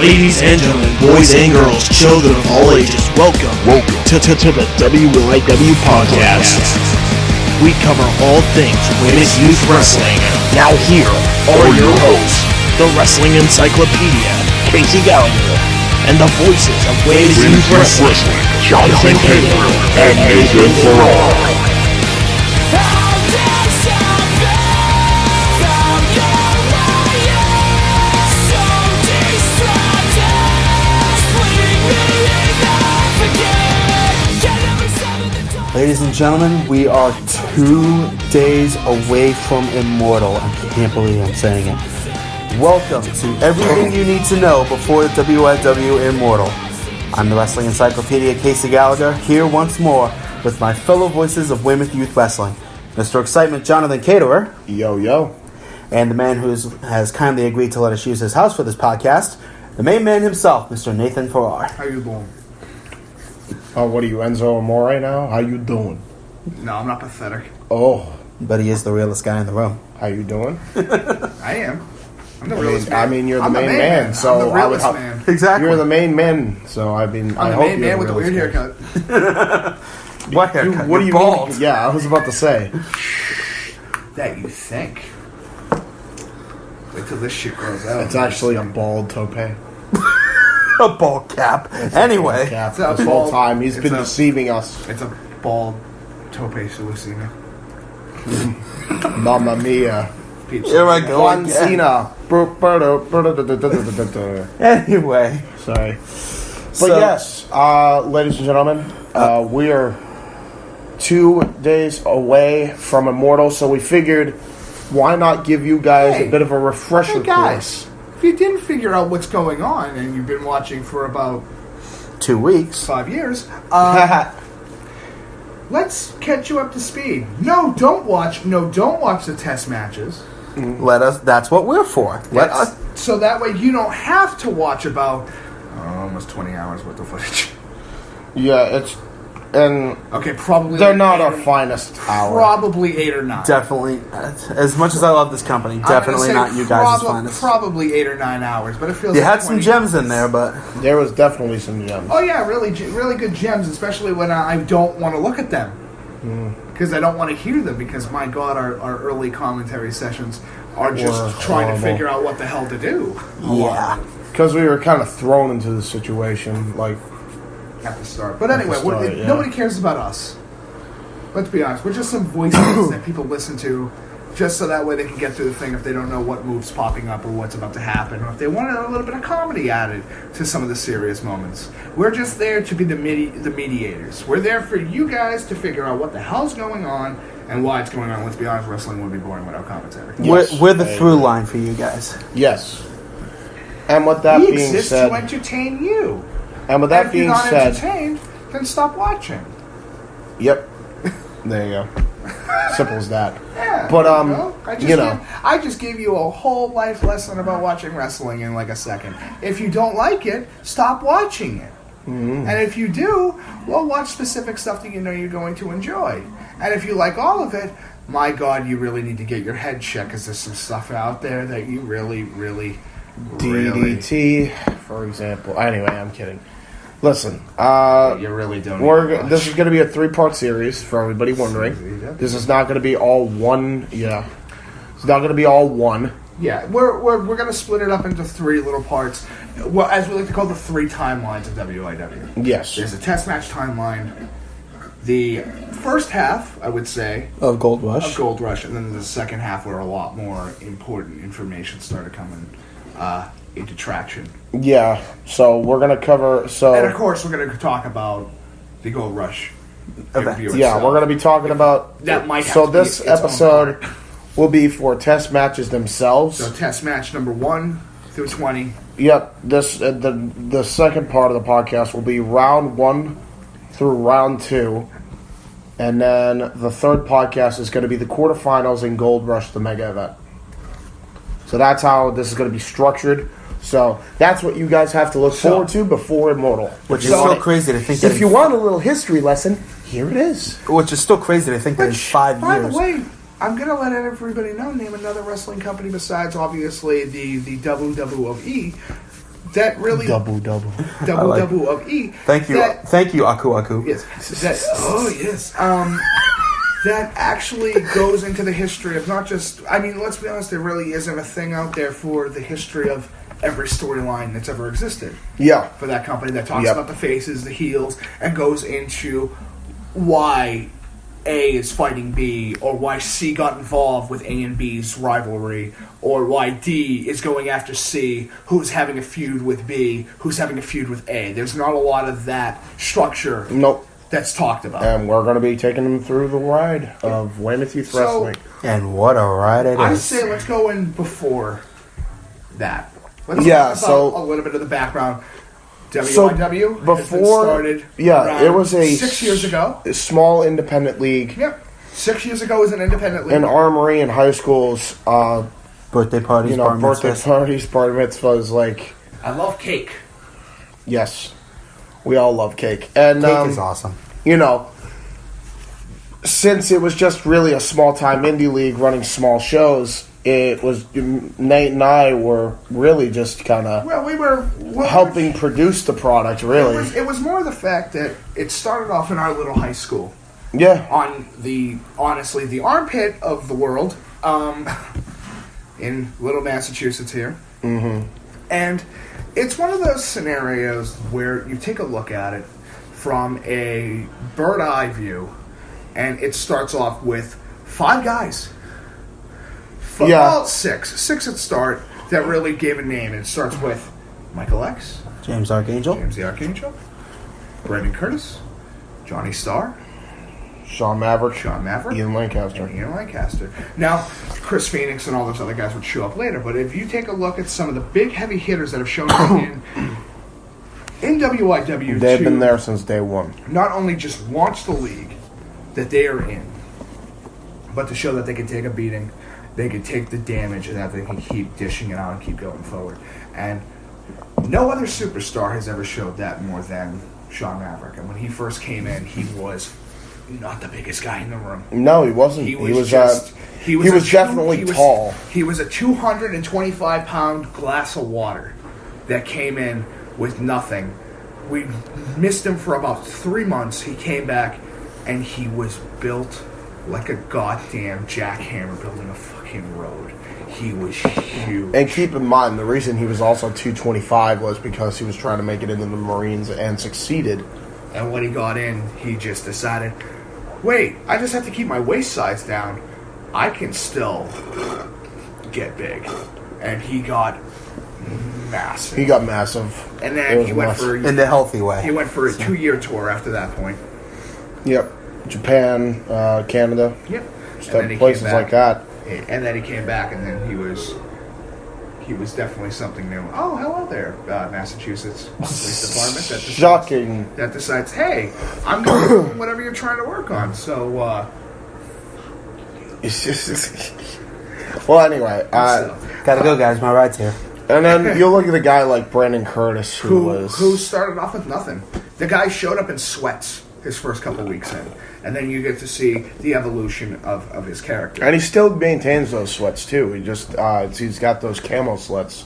Ladies and gentlemen, boys and girls, children of all ages, welcome to the WYW podcast. We cover all things Weymouth Youth Wrestling. Now here are your hosts, the Wrestling Encyclopedia, Casey Gallagher, and the voices of Weymouth Youth Wrestling, Jonathan Taylor and Nathan Farrar. Ladies and gentlemen, we are 2 days away from Immortal. I can't believe I'm saying it. Welcome to everything you need to know before the WYW Immortal. I'm the Wrestling Encyclopedia, Casey Gallagher, here once more with my fellow voices of Weymouth Youth Wrestling. Mr. Excitement, Jonathan Caterer. Yo, yo. And the man who has kindly agreed to let us use his house for this podcast, the main man himself, Mr. Nathan Farrar. How you doing? Oh, what are you, Enzo Amore right now? How you doing? No, I'm not pathetic. Oh. But he is the realest guy in the room. How you doing? I am. I'm the realest man. I mean, you're the I'm main man, so I'm the realest man. Exactly. You're the main man, so I mean, I hope you're the main man with the weird haircut. What haircut? What do you bald. mean? Yeah, I was about to say. That you think. Wait till this shit grows out. It's actually a bald toupee. A ball cap. Anyway. Cap. This whole time, he's been deceiving us. It's a bald tope suicina. Mamma mia. Here I go John again. Cena. Anyway. Sorry. But yes, ladies and gentlemen, we are 2 days away from Immortal, so we figured, why not give you guys a bit of a refresher Hey guys, if you didn't figure out what's going on and you've been watching for about 2 weeks. 5 years, let's catch you up to speed. No, don't watch the test matches. That's what we're for. So that way you don't have to watch about almost 20 hours worth of footage. Yeah, and Okay, probably they're not our finest hour. Probably 8 or 9. Definitely, as much as I love this company, definitely not you guys' finest. Probably 8 or 9 hours, but it feels You like had some 20 gems hours. in there, but There was definitely some gems. Oh yeah, really good gems, especially when I don't want to look at them. Because I don't want to hear them, because my God, our early commentary sessions are just trying to figure out what the hell to do. yeah. Because we were kind of thrown into the situation, like... At the start. But anyway, yeah. nobody cares about us. Let's be honest, we're just some voices that people listen to, just so that way they can get through the thing if they don't know what move's popping up or what's about to happen, or if they want a little bit of comedy added to some of the serious moments. We're just there to be the mediators. We're there for you guys to figure out what the hell's going on and why it's going on. Let's be honest, wrestling would be boring without commentary. Yes, we're the through line for you guys. Yes. And with that We being exist said... to entertain you. And with that being if you're not said... entertained, then stop watching. Yep. There you go. Simple as that. Yeah, But, I just gave you a whole life lesson about watching wrestling in like a second. If you don't like it, stop watching it. Mm-hmm. And if you do, well, watch specific stuff that you know you're going to enjoy. And if you like all of it, my God, you really need to get your head checked, because there's some stuff out there that you really DDT, for example. Anyway, I'm kidding. Listen, you really don't. This is going to be a 3-part series for everybody wondering. This is not going to be all one. Yeah, it's not going to be all one. Yeah, we're going to split it up into 3 little parts. Well, as we like to call the 3 timelines of WYW. Yes, There's a test match timeline. The first half, I would say, Of Gold Rush. and then the second half where a lot more important information started coming into traction. Yeah, so we're going to cover... And of course, we're going to talk about the Gold Rush event. Yeah, we're going to be talking about... That might have so to this be its episode will be for test matches themselves. So test match number 1 through 20. Yep, this the second part of the podcast will be round 1 through round 2. And then the third podcast is going to be the quarterfinals in Gold Rush, the mega event. So that's how this is going to be structured. So that's what you guys have to look forward to before Immortal. Which is so crazy to think that if you want a little history lesson, here it is. Which is still crazy to think that in 5 years. By the way, I'm going to let everybody know, name another wrestling company besides, obviously, the WWE that really Double. double of E. Thank you, Aku. Yes. Yes. That actually goes into the history of not just. I mean, let's be honest. There really isn't a thing out there for the history of every storyline that's ever existed. Yeah. For that company that talks about the faces, the heels, and goes into why A is fighting B, or why C got involved with A and B's rivalry, or why D is going after C, who's having a feud with B, who's having a feud with A. There's not a lot of that structure that's talked about. And we're going to be taking them through the ride of Weymouth Youth Wrestling. And what a ride it is. I say let's go in before that. Let's talk about a little bit of the background. WYW has been started it was 6 years ago. A small independent league. Yep. 6 years ago was an independent league. An armory in high schools. Birthday parties, bar mitzvahs, like... I love cake. Yes. We all love cake. And cake is awesome. You know, since it was just really a small-time indie league running small shows... It was Nate and I were really just kind of helping produce the product. Really, it was more the fact that it started off in our little high school. Yeah, on the armpit of the world, in Little Massachusetts here. Mm-hmm. And it's one of those scenarios where you take a look at it from a bird eye view, and it starts off with 5 guys. Well, six at start that really gave a name. And it starts with Michael X, James Archangel, Brandon Curtis, Johnny Starr, Sean Maverick, Ian Lancaster. Now, Chris Phoenix and all those other guys would show up later. But if you take a look at some of the big heavy hitters that have shown up in WYW, they've been there since day one. Not only just launch the league that they are in, but to show that they can take a beating. They could take the damage and that they can keep dishing it out and keep going forward. And no other superstar has ever showed that more than Sean Maverick. And when he first came in, he was not the biggest guy in the room. No, he wasn't. He was definitely tall. He was a 225-pound glass of water that came in with nothing. We missed him for about 3 months. He came back, and he was built like a goddamn jackhammer building a fucking road. He was huge. And keep in mind, the reason he was also 225 was because he was trying to make it into the Marines and succeeded. And when he got in, he just decided, wait, I just have to keep my waist size down. I can still get big. And he got massive. And then he went for... in the healthy way. He went for a 2-year tour after that point. Yep. Japan, Canada. Yep. Places like that. And then he came back, and then he was definitely something new. Oh, hello there, Massachusetts Police Department. That decides, hey, I'm doing whatever you're trying to work on. So, it's just. Well, anyway, gotta go, guys. My ride's here. And then you look at a guy like Brandon Curtis, who started off with nothing. The guy showed up in sweats his first couple weeks in, and then you get to see the evolution of his character. And he still maintains those sweats too. He just he's got those camo sweats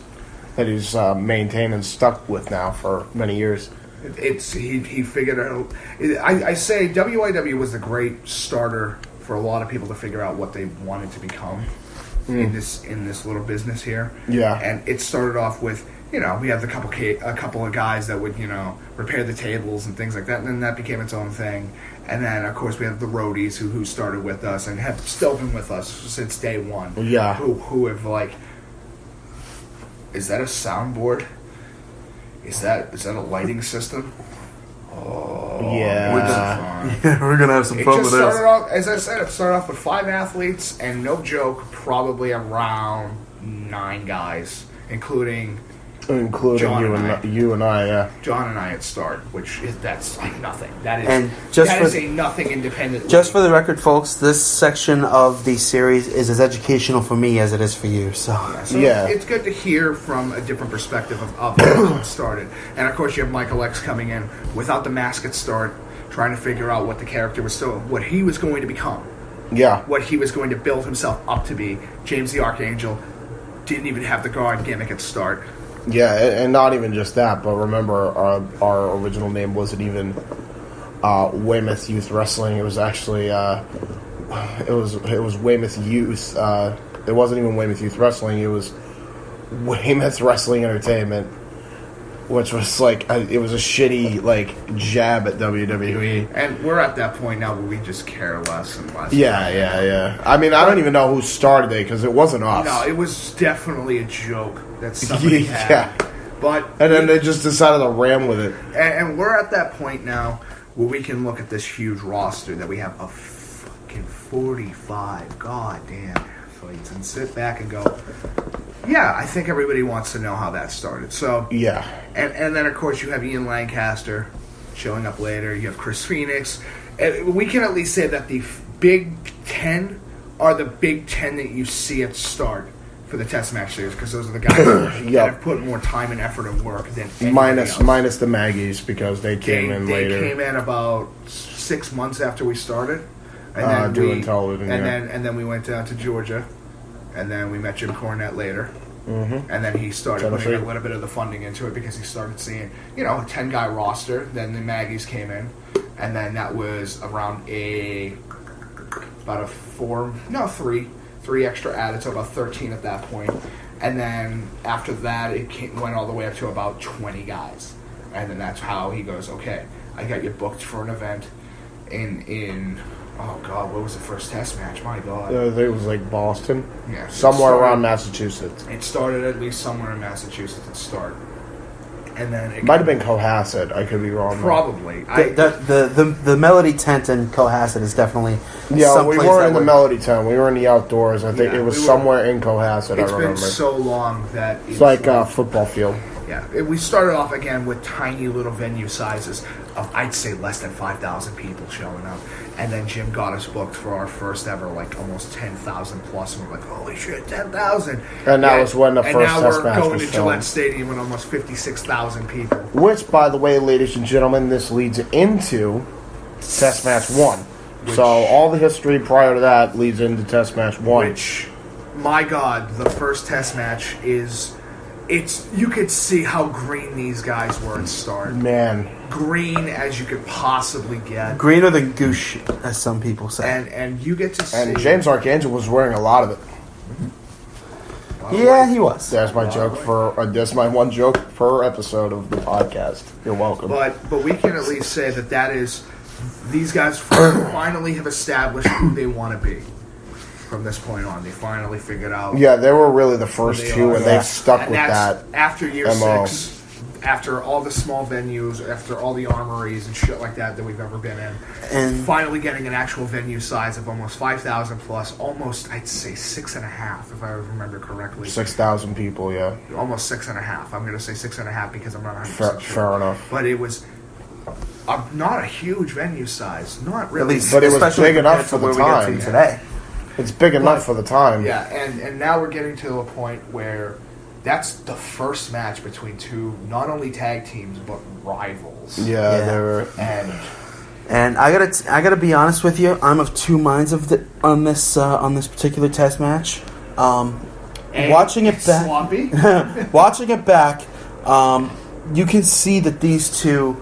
that he's maintained and stuck with now for many years. He figured out. I say WYW was a great starter for a lot of people to figure out what they wanted to become in this little business here. Yeah, and it started off with. We had a couple of guys that would, repair the tables and things like that, and then that became its own thing. And then, of course, we have the roadies who started with us and have still been with us since day one. Yeah. Who have, is that a soundboard? Is that a lighting system? Oh, yeah. We're going to have some fun with this. As I said, it started off with 5 athletes, and no joke, probably around 9 guys, including you and I, yeah. John and I at start, that's like nothing. That is a nothing independent. Just for the record, folks, this section of the series is as educational for me as it is for you. So it's good to hear from a different perspective of how it started. And of course, you have Michael X coming in without the mask at start, trying to figure out what the character was what he was going to become. Yeah, what he was going to build himself up to be. James the Archangel didn't even have the guard gimmick at start. Yeah, and not even just that, but remember, our original name wasn't even Weymouth Youth Wrestling. It was actually it was Weymouth Youth. It wasn't even Weymouth Youth Wrestling. It was Weymouth Wrestling Entertainment, which was like it was a shitty like jab at WWE. And we're at that point now where we just care less and less. Yeah. I mean, I don't even know who started it because it wasn't us. No, it was definitely a joke that somebody had. Yeah. But and then they just decided to ram with it. And we're at that point now where we can look at this huge roster that we have a fucking 45 goddamn athletes and sit back and go, yeah, I think everybody wants to know how that started. So yeah, and then of course you have Ian Lancaster showing up later. You have Chris Phoenix. And we can at least say that the Big Ten are the Big Ten that you see at start for the test match series, because those are the guys that have put more time and effort and work than minus the Maggies, because they came in later. They came in about 6 months after we started, and then doing television, and then we went down to Georgia, and then we met Jim Cornette later, and then he started putting a little bit of the funding into it because he started seeing, a 10-guy roster. Then the Maggies came in, and then that was around three extra added, so about 13 at that point. And then after that, went all the way up to about 20 guys. And then that's how he goes, okay, I got you booked for an event in oh God, what was the first test match? My God. I think it was like Boston. Yeah. Somewhere around Massachusetts. It started at least somewhere in Massachusetts at start. And then it might have been Cohasset. I could be wrong. Probably. The Melody Tent in Cohasset is definitely we weren't in the Melody Tent. We were in the outdoors. I think it was somewhere in Cohasset. It's I remember. Been so long that it's like a football field. Yeah, we started off again with tiny little venue sizes of, I'd say, less than 5,000 people showing up. And then Jim got us booked for our first ever, like, almost 10,000 plus. And we're like, holy shit, 10,000. And that was when the first test match was And now we're going to filmed. Gillette Stadium with almost 56,000 people. Which, by the way, ladies and gentlemen, this leads into test match 1. So all the history prior to that leads into test match 1. Which, my God, the first test match is... you could see how green these guys were at start. Man. Green as you could possibly get. Greener than goose shit, as some people say. And you get to see... And James Archangel was wearing a lot of it. Yeah, he was. That's my joke that's my one joke per episode of the podcast. You're welcome. But we can at least say that is... These guys finally have established who they want to be. From this point on, they finally figured out. Yeah, they were really the first two, and they've stuck with that. After year MO. 6, after all the small venues, after all the armories and shit like that we've ever been in, and finally getting an actual venue size of almost 5,000 plus, almost I'd say 6.5 if I remember correctly. 6,000 people, yeah. Almost 6.5. I'm going to say 6.5 because I'm not 100% sure. Fair enough. But it was. Not a huge venue size, not really. At least, but it was big enough for the time. Today. It's big enough for the time. Yeah, and now we're getting to a point where that's the first match between two not only tag teams but rivals. Yeah. They were. And I gotta be honest with you, I'm of two minds on this particular test match. Watching it back, sloppy. Watching it back, you can see that these two.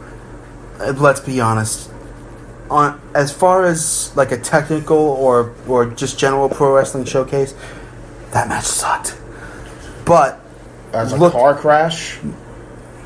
Let's be honest. As far as like a technical or just general pro wrestling showcase, that match sucked. But as a car crash,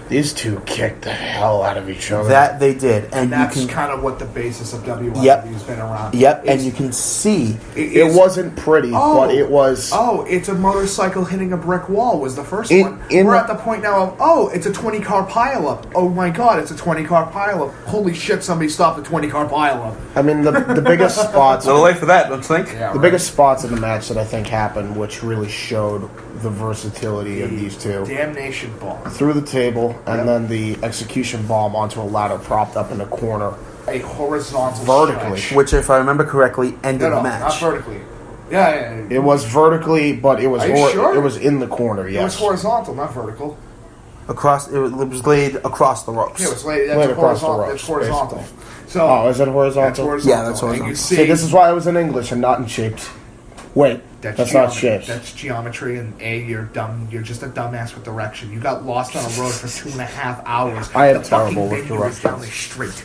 these two kicked the hell out of each other. That they did, and that's kind of what the basis of WYW has been around. Yep, and you can see it wasn't pretty, but it was. Oh, it's a motorcycle hitting a brick wall was the first one. We're at the point now of it's a 20-car pileup. Oh my God, it's a 20-car pileup. Holy shit! Somebody stopped the 20-car pileup. I mean, the biggest spots. A little late for that, don't you think? Yeah, the biggest spots in the match that I think happened, which really showed the versatility of these two. Damnation bomb through the table, and then the execution bomb onto a ladder propped up in the corner. A horizontal vertically, stretch. Which, if I remember correctly, ended the match. Not vertically. Yeah. It was vertically, but it was sure? It was in the corner. Yes, it was horizontal, not vertical. It was laid across the ropes. Yeah, it was laid across the ropes. It's horizontal. So, is it horizontal? Yeah, that's horizontal. See, this is why I was in English and not in shaped. Wait, That's not shapes. That's geometry, and you're dumb. You're just a dumbass with direction. You got lost on a road for 2.5 hours. I am the terrible with fucking venue was down the directions. street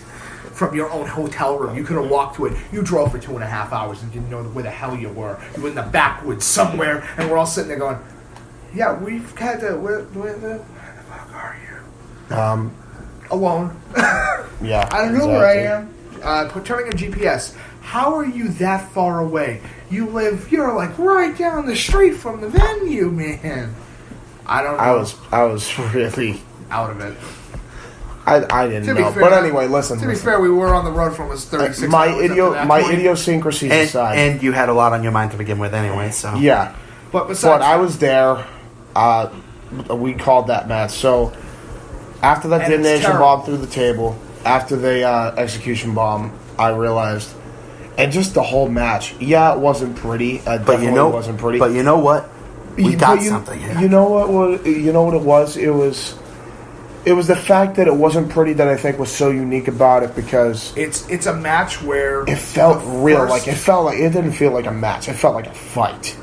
from your own hotel room. You could have walked to it. You drove for 2.5 hours and didn't know where the hell you were. You were in the backwoods somewhere, and we're all sitting there going, "Yeah, we've had to. Where the fuck are you?" Alone. Yeah. I don't know where I am. Turning on GPS. How are you that far away? You're like right down the street from the venue, man. I don't know. I was really out of it. I didn't To be know. fair, But anyway, listen. To be fair, we were on the road for almost 36 my hours. Up to that point. idiosyncrasies aside. And you had a lot on your mind to begin with anyway, so. Yeah. But besides, I was there. We called that match. So after that And it's detonation terrible. bomb through the table, after the execution bomb, I realized, and just the whole match. Yeah, it wasn't pretty. It definitely wasn't pretty. But you know what? We got something here. You know what? You know what it was? It was the fact that it wasn't pretty that I think was so unique about it, because it's a match where it felt the real. first- It didn't feel like a match. It felt like a fight.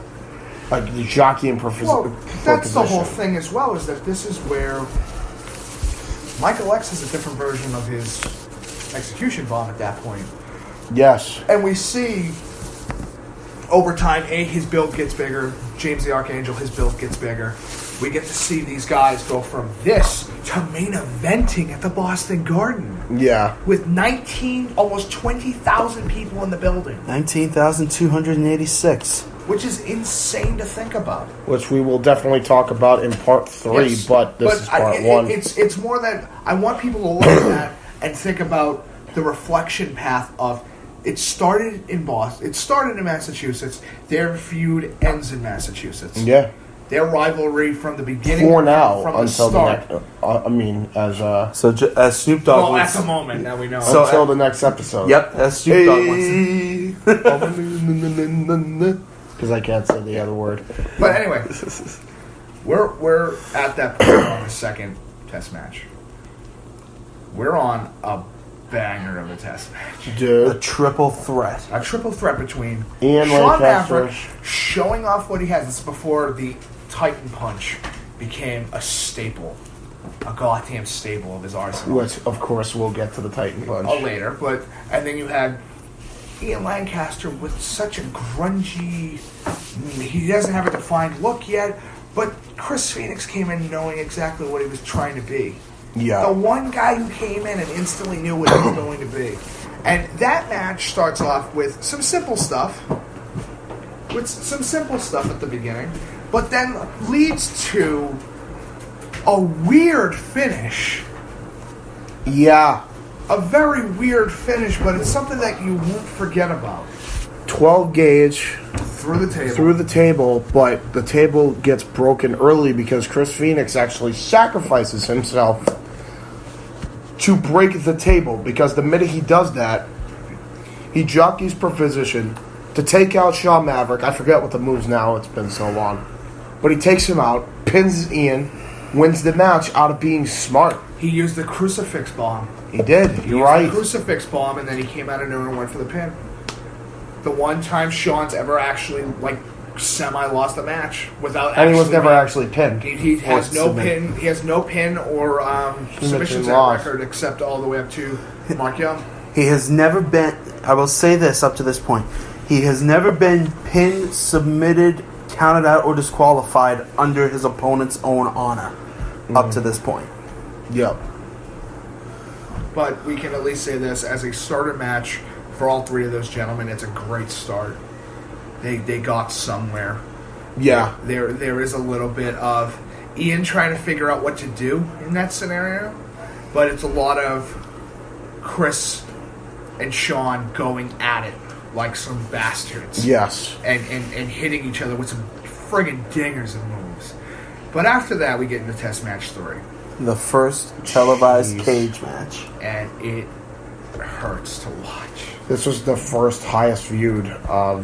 Like the jockey and Well, that's the whole thing as well, is that this is where Michael X is a different version of his execution bomb at that point. Yes. And we see over time, his build gets bigger. James the Archangel, his build gets bigger. We get to see these guys go from this to main eventing at the Boston Garden. Yeah. With almost 20,000 people in the building. 19,286. Which is insane to think about. Which we will definitely talk about in part 3, Yes. but this is part 1. It's more that I want people to look at that and think about the reflection path of it started in Boston. It started in Massachusetts. Their feud ends in Massachusetts. Yeah. Their rivalry from the beginning. For now, from until the start. So as Snoop Dogg Well, would at the moment, now we know. So- until the next episode. Yep, as Snoop Dogg once. Because I can't say the other word. But anyway, we're at that point on the second test match. We're on a banger of a test match. A Dude. triple threat. A triple threat between Ian Sean Lancaster. Maverick showing off what he has. This is before the Titan Punch became a staple. A goddamn staple of his arsenal. Which, of course, we'll get to the Titan Punch. Later, and then you had Ian Lancaster with such a grungy. He doesn't have a defined look yet, but Chris Phoenix came in knowing exactly what he was trying to be. Yeah. The one guy who came in and instantly knew what he was going to be. And that match starts off with some simple stuff. At the beginning. But then leads to a weird finish. Yeah. A very weird finish, but it's something that you won't forget about. 12 gauge Through the table. through the table, but the table gets broken early because Chris Phoenix actually sacrifices himself to break the table, because the minute he does that, he jockeys for position to take out Sean Maverick. I forget what the move's now, it's been so long. But he takes him out, pins Ian, wins the match out of being smart. He used the crucifix bomb. He did, you're right. The crucifix bomb, and then he came out of nowhere and went for the pin. The one time Sean's ever actually, semi-lost a match without And he was actually never being- actually pinned. He has Or no submitted. pin. He has no pin or submissions at loss. record, except all the way up to Mark Young. He has never been, I will say this up to this point, he has never been pinned, submitted, counted out, or disqualified under his opponent's own honor up to this point. Yep. But we can at least say this as a starter match for all three of those gentlemen. It's a great start. They got somewhere. Yeah. There is a little bit of Ian trying to figure out what to do in that scenario, but it's a lot of Chris and Sean going at it like some bastards. Yes. And hitting each other with some friggin' dingers and moves. But after that, we get into Test Match 3. The first televised cage match. And it hurts to watch. This was the first highest viewed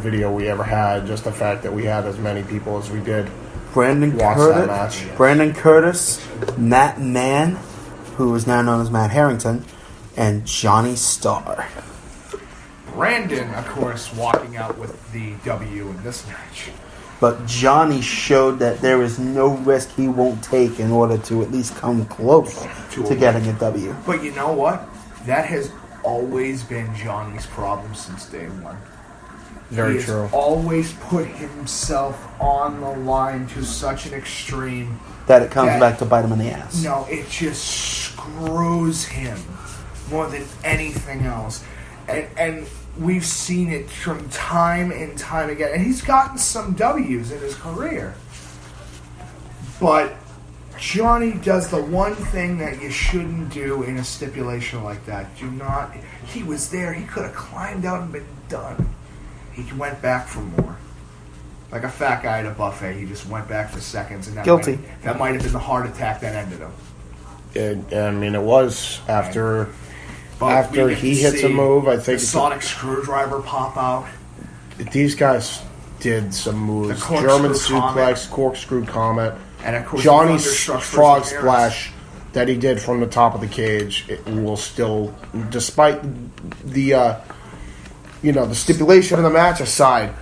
video we ever had. Just the fact that we had as many people as we did Brandon watch that match. Brandon Curtis, Matt Mann, who is now known as Matt Harrington, and Johnny Starr. Brandon, of course, walking out with the W in this match. But Johnny showed that there is no risk he won't take in order to at least come close to getting a W. But you know what? That has always been Johnny's problem since day one. Very he true. has always put himself on the line to such an extreme That it comes back to bite him in the ass. No, it just screws him more than anything else. And we've seen it from time and time again. And he's gotten some W's in his career. But Johnny does the one thing that you shouldn't do in a stipulation like that. Do not... He was there. He could have climbed out and been done. He went back for more. Like a fat guy at a buffet. He just went back for seconds. And Guilty. That might have been the heart attack that ended him. It was after... But After he hits a move, I think the sonic screwdriver pop out. These guys did some moves. The German corkscrew suplex, corkscrew comet, and of course Johnny's the frog splash that he did from the top of the cage. It will still, despite the the stipulation of the match aside,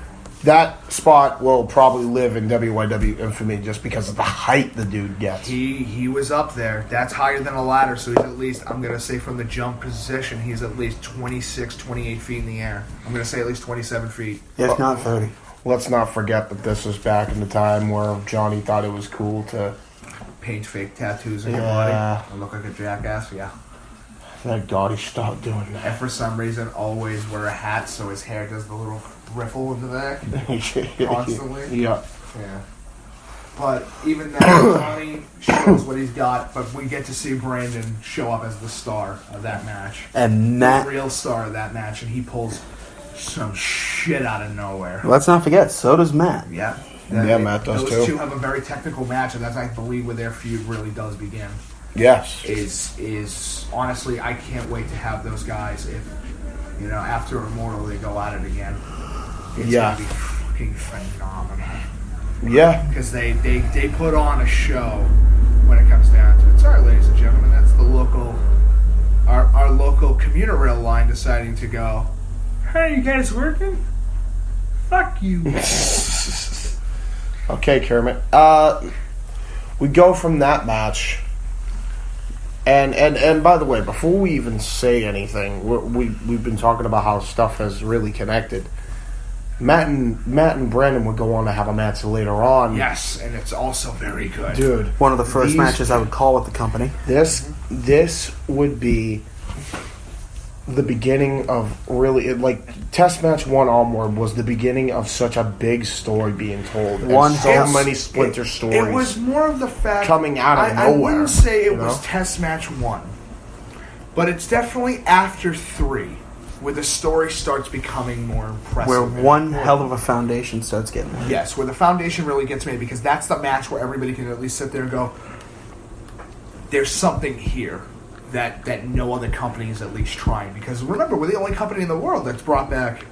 that spot will probably live in WYW infamy just because of the height the dude gets. He was up there. That's higher than a ladder, so he's at least, I'm going to say from the jump position, he's at least 26, 28 feet in the air. I'm going to say at least 27 feet. If not 30. Let's not forget that this was back in the time where Johnny thought it was cool to Paint fake tattoos in your body and look like a jackass, yeah. Thank God he stopped doing that. And for some reason, always wear a hat so his hair does the little riffle in the back constantly. Yeah. Yeah. But even now, Johnny shows what he's got, but we get to see Brandon show up as the star of that match. And Matt... The real star of that match, and he pulls some shit out of nowhere. Let's not forget, so does Matt. Yeah. Matt does those too. Those two have a very technical match, and that's, I believe, where their feud really does begin. Yes. Is honestly, I can't wait to have those guys if, after Immortal they go at it again. It's going to be fucking phenomenal. Yeah. Because they put on a show when it comes down to it. Sorry, ladies and gentlemen, that's the local, our local commuter rail line deciding to go, hey, you guys working? Fuck you. Okay, Kermit. We go from that match, and by the way, before we even say anything, we've been talking about how stuff has really connected. Matt and Brandon would go on to have a match later on. Yes, and it's also very good. Dude, one of the first matches I would call with the company. This would be the beginning of really, Test Match 1 onward was the beginning of such a big story being told. Many splinter stories. It was more of the fact coming out of nowhere. I wouldn't say it was Test Match 1, but it's definitely after 3 where the story starts becoming more impressive. Where one hell of a foundation starts getting made. Yes, where the foundation really gets made, because that's the match where everybody can at least sit there and go, there's something here that no other company is at least trying. Because remember, we're the only company in the world that's brought back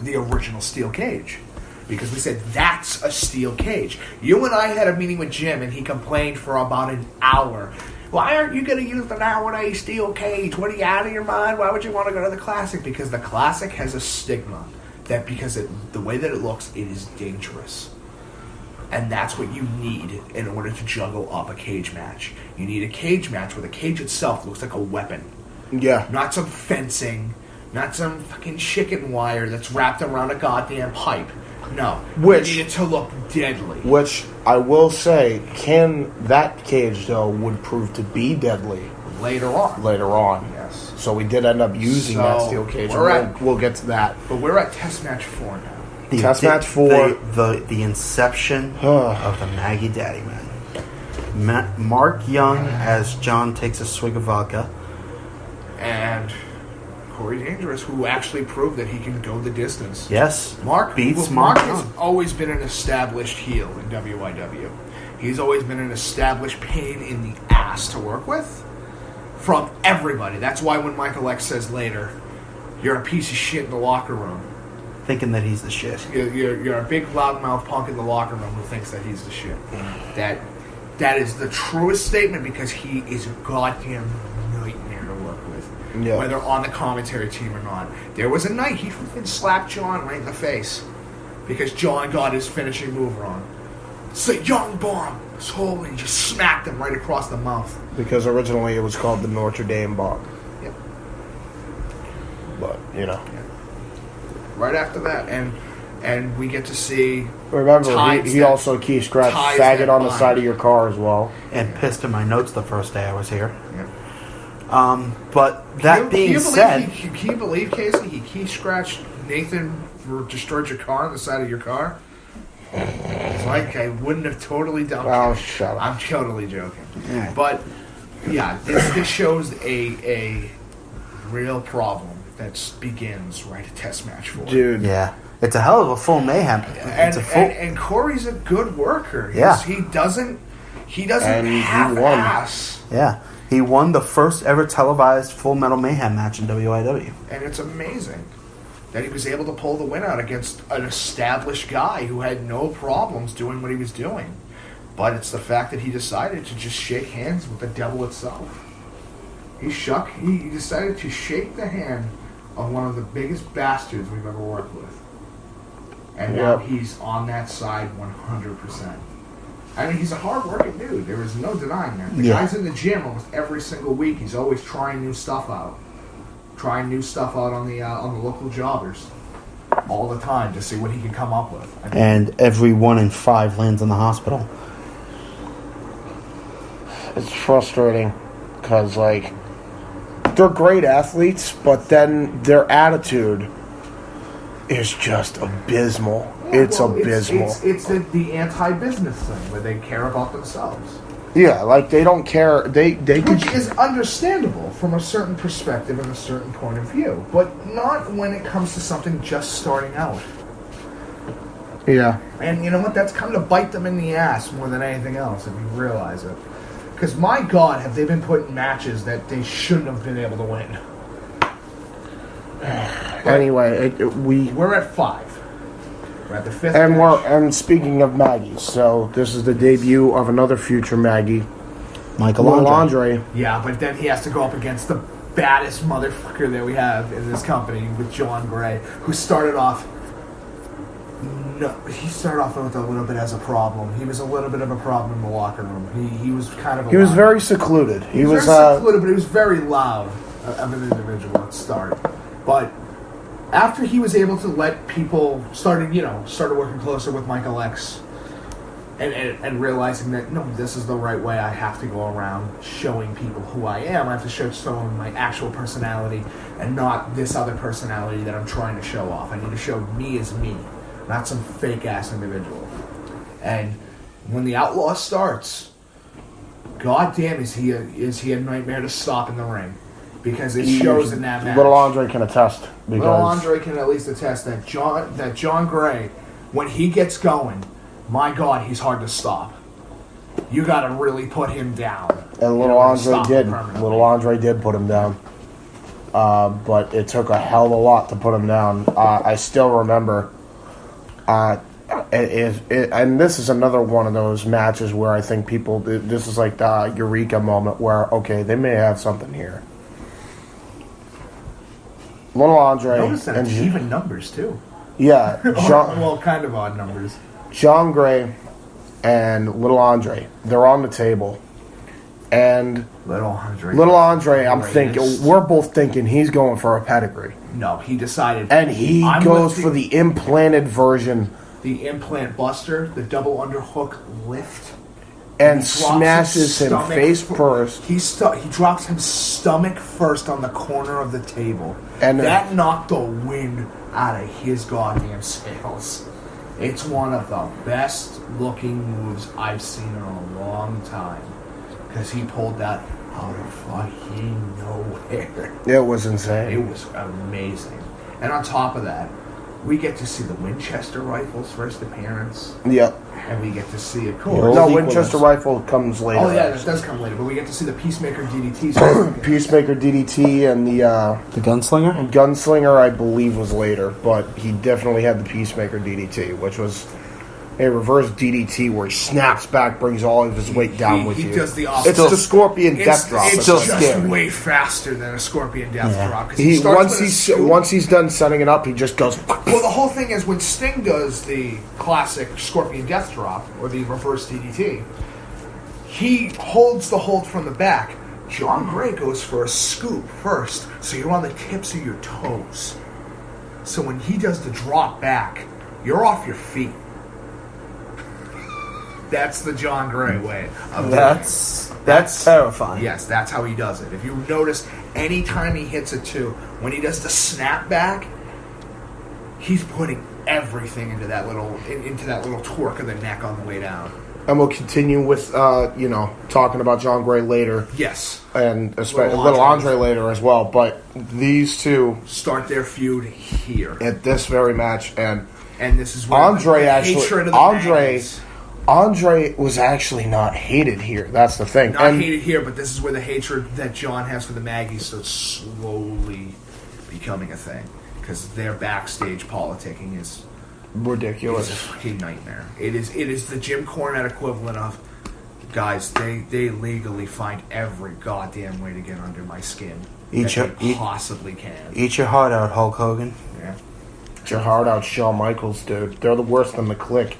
the original steel cage. Because we said, that's a steel cage. You and I had a meeting with Jim, and he complained for about an hour. Why aren't you going to use the nowadays steel cage? What, are you out of your mind? Why would you want to go to the Classic? Because the Classic has a stigma that because the way that it looks, it is dangerous. And that's what you need in order to juggle up a cage match. You need a cage match where the cage itself looks like a weapon. Yeah. Not some fencing, not some fucking chicken wire that's wrapped around a goddamn pipe. No. You need it to look deadly. Which, I will say, that cage, though, would prove to be deadly. Later on. Yes. So we did end up using that steel cage. We'll get to that. But we're at Test Match 4 now. Match 4. The inception of the Maggie Daddy Man. Mark Young as John takes a swig of vodka. And Corey Dangerous, who actually proved that he can go the distance. Yes. Mark Mark has always been an established heel in WYW. He's always been an established pain in the ass to work with from everybody. That's why when Michael X says later, you're a piece of shit in the locker room. Thinking that he's the shit. You're a big loudmouth punk in the locker room who thinks that he's the shit. That is the truest statement, because he is a goddamn nightmare to work with. Yeah. Whether on the commentary team or not. There was a night he fucking slapped John right in the face. because John got his finishing move wrong. It's a young bomb. Holy, just smacked him right across the mouth. Because originally it was called the Notre Dame bomb. Yep. But, Yeah. Right after that, and we get to see... Remember, he also key scratched faggot on the side of your car as well. And pissed in my notes the first day I was here. Yeah. But that being said... Can you believe, Casey, he key scratched Nathan, destroyed your car on the side of your car? It's like I wouldn't have totally done Oh, it. shut up. I'm totally joking. Yeah. But, yeah, this shows a real problem that begins right at Test Match 4. Dude. Yeah. It's a hell of a full mayhem. And Corey's a good worker. Yeah. He doesn't And he half-ass. Yeah. He won the first ever televised Full Metal Mayhem match in WYW. And it's amazing that he was able to pull the win out against an established guy who had no problems doing what he was doing. But it's the fact that he decided to just shake hands with the devil itself. He decided to shake the hand of one of the biggest bastards we've ever worked with. And now he's on that side 100%. I mean, he's a hard-working dude. There is no denying that. The guy's in the gym almost every single week. He's always trying new stuff out. Trying new stuff out on the local jobbers all the time to see what he can come up with. And every 1 in 5 lands in the hospital. It's frustrating because, like, they're great athletes, but then their attitude is just abysmal. It's abysmal. It's the anti-business thing where they care about themselves. Yeah, like they don't care. Which is understandable from a certain perspective and a certain point of view, but not when it comes to something just starting out. Yeah. And you know what? That's come to bite them in the ass more than anything else, if you realize it. Because my God, have they been put in matches that they shouldn't have been able to win. Anyway, we're at 5. We're at the 5th. And speaking of Maggie, so this is the debut of another future Maggie, Michael Andre. Yeah, but then he has to go up against the baddest motherfucker that we have in this company with John Gray, who started off. No, he started off with a little bit as a problem. He was a little bit of a problem in the locker room. He was kind of. He was very secluded. He was very secluded, but he was very loud of an individual at start. But after he was able to let people started working closer with Michael X, and realizing that no, this is the right way. I have to go around showing people who I am. I have to show someone my actual personality and not this other personality that I'm trying to show off. I need to show me as me, not some fake-ass individual. And when the Outlaw starts, goddamn, is he a nightmare to stop in the ring. Because it shows in that match. Little Andre can attest. Little Andre can at least attest that John Gray, when he gets going, my God, he's hard to stop. You got to really put him down. And Little Andre did. Little Andre did put him down. But it took a hell of a lot to put him down. I still remember. And this is another one of those matches where I think people. This is like the eureka moment where, okay, they may have something here. Little Andre. Notice that it's even numbers, too. Yeah. Well, kind of odd numbers. John Gray and Little Andre, they're on the table. And Little Andre, we're both thinking he's going for a pedigree. No, he decided. And he goes for the implanted version. The implant buster, the double underhook lift. And smashes him face first. He drops him stomach first on the corner of the table. And that knocked the wind out of his goddamn sails. It's one of the best looking moves I've seen in a long time. Because he pulled that out of fucking nowhere. It was insane. It was amazing. And on top of that, we get to see the Winchester rifle's first appearance. Yep. And we get to see, of course. No, Winchester rifle comes later. Oh, yeah, that does come later. But we get to see the Peacemaker DDT. Peacemaker DDT and the Gunslinger? Gunslinger, I believe, was later. But he definitely had the Peacemaker DDT, which was a reverse DDT where he snaps back, brings all of his weight down with you. He does the opposite. It's the Scorpion Death Drop. It's still just scary. way faster than a Scorpion Death Drop. 'Cause He starts once with a scoop. once he's done setting it up, he just goes. Well, the whole thing is when Sting does the classic Scorpion Death Drop or the reverse DDT, he holds the hold from the back. John Gray goes for a scoop first, so you're on the tips of your toes. So when he does the drop back, you're off your feet. That's the John Gray way. That's terrifying. Yes, that's how he does it. If you notice, anytime he hits it too, when he does the snap back, he's putting everything into that little torque of the neck on the way down. And we'll continue with talking about John Gray later. Yes, And especially little Andre later as well. But these two start their feud here, at this very match, and this is where Andre the actually hatred of the man is. Andre was actually not hated here. That's the thing. Not hated here, but this is where the hatred that John has for the Maggies starts slowly becoming a thing. Because their backstage politicking is ridiculous. a fucking nightmare. It is the Jim Cornette equivalent of, guys, they legally find every goddamn way to get under my skin that they possibly can. Eat your heart out, Hulk Hogan. Yeah. Eat your heart out, Shawn Michaels, dude. They're the worst in the Clique.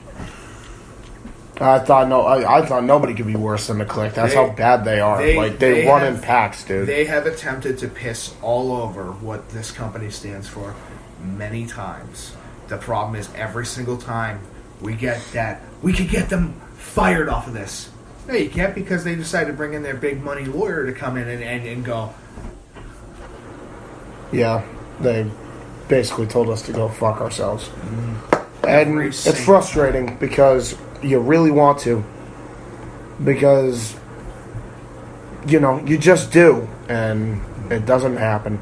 I thought nobody could be worse than the Clique. That's how bad they are. They run in packs, dude. They have attempted to piss all over what this company stands for many times. The problem is every single time we get that, we could get them fired off of this. No, you can't, because they decided to bring in their big money lawyer to come in and go. Yeah, they basically told us to go fuck ourselves. And it's frustrating because you really want to. Because, you just do. And it doesn't happen.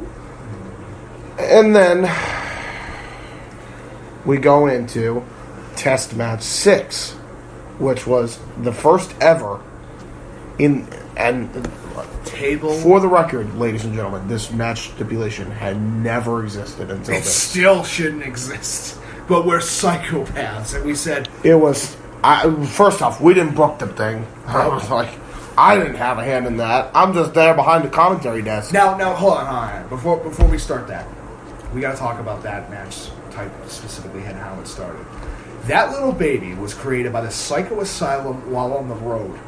And then we go into Test Match 6, which was the first ever Table. For the record, ladies and gentlemen, this match stipulation had never existed until It this. still shouldn't exist. But we're psychopaths, and we said It was. First off, we didn't book the thing. I was like, I didn't have a hand in that. I'm just there behind the commentary desk. Now, hold on. Before we start that, we got to talk about that match type specifically and how it started. That little baby was created by the Psycho Asylum while on the road.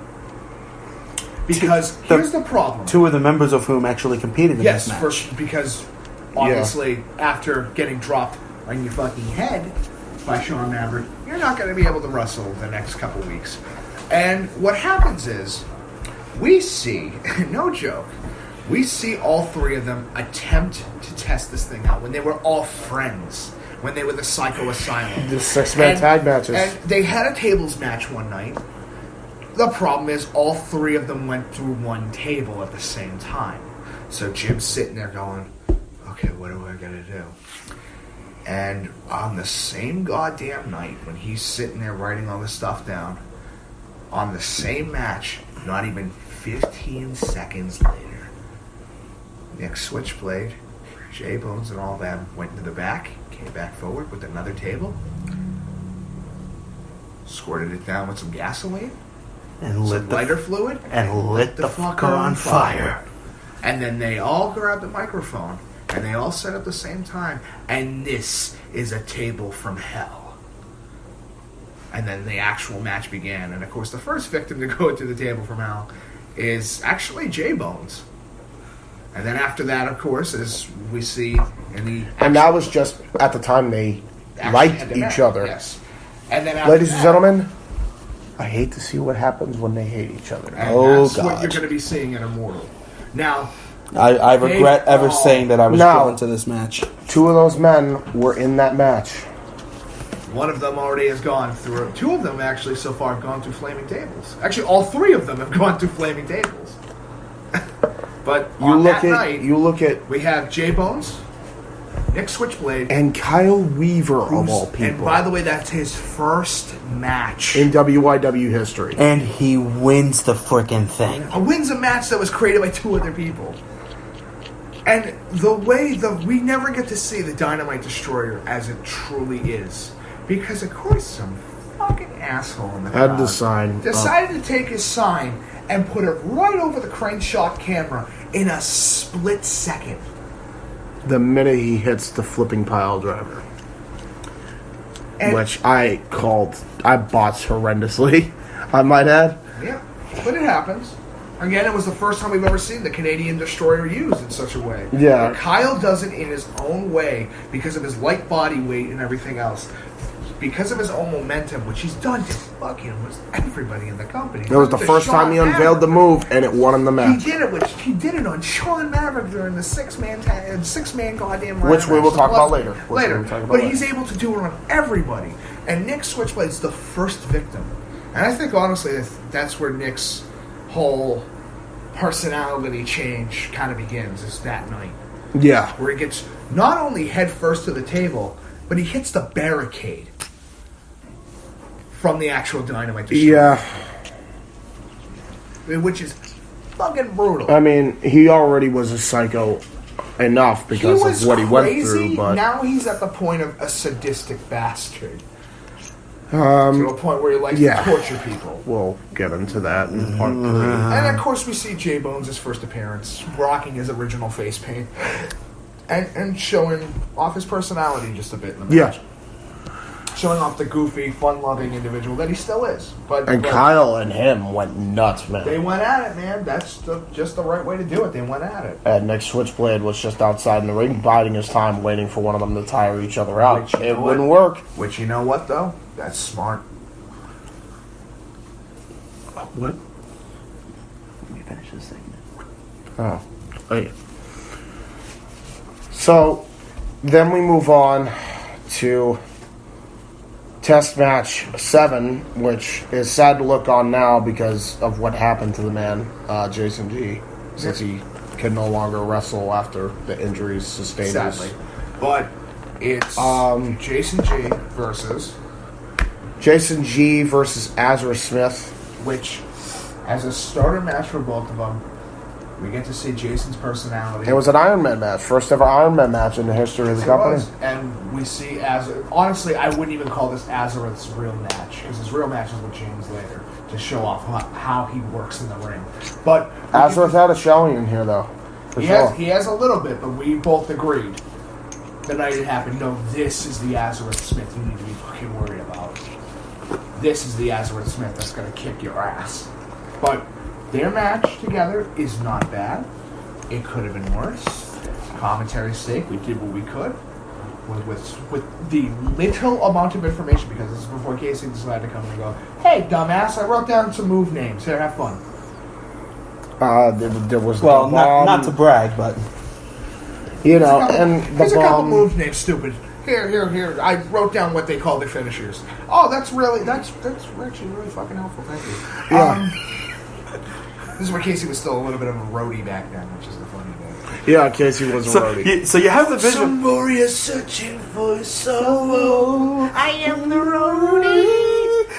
Because here's the problem. Two of the members of whom actually competed in this match. Yes, because obviously after getting dropped on your fucking head by Sean Maverick, you're not going to be able to wrestle the next couple weeks. And what happens is, we see, no joke, we see all three of them attempt to test this thing out when they were all friends, when they were the Psycho Asylum. The 6-man tag matches. And they had a tables match one night. The problem is all three of them went through one table at the same time. So Jim's sitting there going, okay, what am I going to do? And on the same goddamn night, when he's sitting there writing all this stuff down, on the same match, not even 15 seconds later, Nick Switchblade, J Bones and all them went to the back, came back forward with another table, squirted it down with some gasoline, and lit some lighter fluid, and lit the fucker on fire. And then they all grabbed the microphone, and they all said at the same time, and this is a table from hell. And then the actual match began. And of course, the first victim to go to the table from hell is actually J Bones. And then after that, of course, as we see in the... And that was just at the time they liked each other. Yes. And then after Ladies and that, gentlemen, I hate to see what happens when they hate each other. and that's what you're going to be seeing in Immortal. Now, I regret ever saying that I was drawn to this match. Two of those men were in that match. one of them already has gone through. Two of them actually so far have gone through flaming tables. Actually, all three of them have gone through flaming tables. But on that night, we have J Bones, Nick Switchblade, and Kyle Weaver of all people. And by the way, that's his first match in WYW history, and he wins the frickin' thing. Wins a match that was created by two other people. And the way we never get to see the Dynamite Destroyer as it truly is, because of course some fucking asshole in the crowd Had the sign. decided to take his sign and put it right over the crane shot camera in a split second. The minute he hits the flipping pile driver. And, which I botched horrendously, I might add. Yeah, but it happens. Again, it was the first time we've ever seen the Canadian Destroyer used in such a way. Yeah. But Kyle does it in his own way because of his light body weight and everything else. Because of his own momentum, which he's done to fucking almost everybody in the company. It was the first time he unveiled the move, and it won him the match. He did it on Sean Maverick during the six-man goddamn ladder Which we will match. talk about later. But he's able to do it on everybody. And Nick Switchblade's the first victim. And I think, honestly, that's where Nick's whole personality change kind of begins, is that night. Yeah. Where he gets not only head first to the table, but he hits the barricade from the actual Dynamite Destroyer. Yeah. Which is fucking brutal. I mean, he already was a psycho enough because of what he went through, but now he's at the point of a sadistic bastard. To a point where he likes to torture people. We'll get into that in part 3. And of course we see J Bones' first appearance, rocking his original face paint. And showing off his personality just a bit in the match. Showing off the goofy, fun-loving individual that he still is. But Kyle and him went nuts, man. They went at it, man. That's just the right way to do it. They went at it. And Nick Switchblade was just outside in the ring, biding his time, waiting for one of them to tire each other out. It wouldn't work. Which, you know what, though? That's smart. What? Let me finish this segment. Oh. Wait. So, then we move on to Test Match 7, which is sad to look on now because of what happened to the man, Jason G, since he can no longer wrestle after the injuries sustained. Sadly. But it's Jason G versus Azra Smith. Which, as a starter match for both of them, we get to see Jason's personality. It was an Iron Man match. First ever Iron Man match in the history of the company. And we see Azra. Honestly, I wouldn't even call this Azra's real match, because his real match is with James later, to show off how he works in the ring. But Azra's had a showing in here, though. He has a little bit, but we both agreed the night it happened, no, this is the Azra Smith you need to be fucking worried about. This is the Azra Smith that's going to kick your ass. But their match together is not bad. It could have been worse. Commentary sake, we did what we could with the little amount of information, because this is before Casey decided to come and go, hey, dumbass, I wrote down some move names. Here, have fun. There was not to brag, but here's a couple move names, stupid. Here. I wrote down what they call the finishers. Oh, that's actually really fucking helpful. Thank you. Yeah. This is where Casey was still a little bit of a roadie back then, which is the funny thing. Yeah, Casey was a roadie. So you have the vision. Some warrior searching for soul. I am the roadie.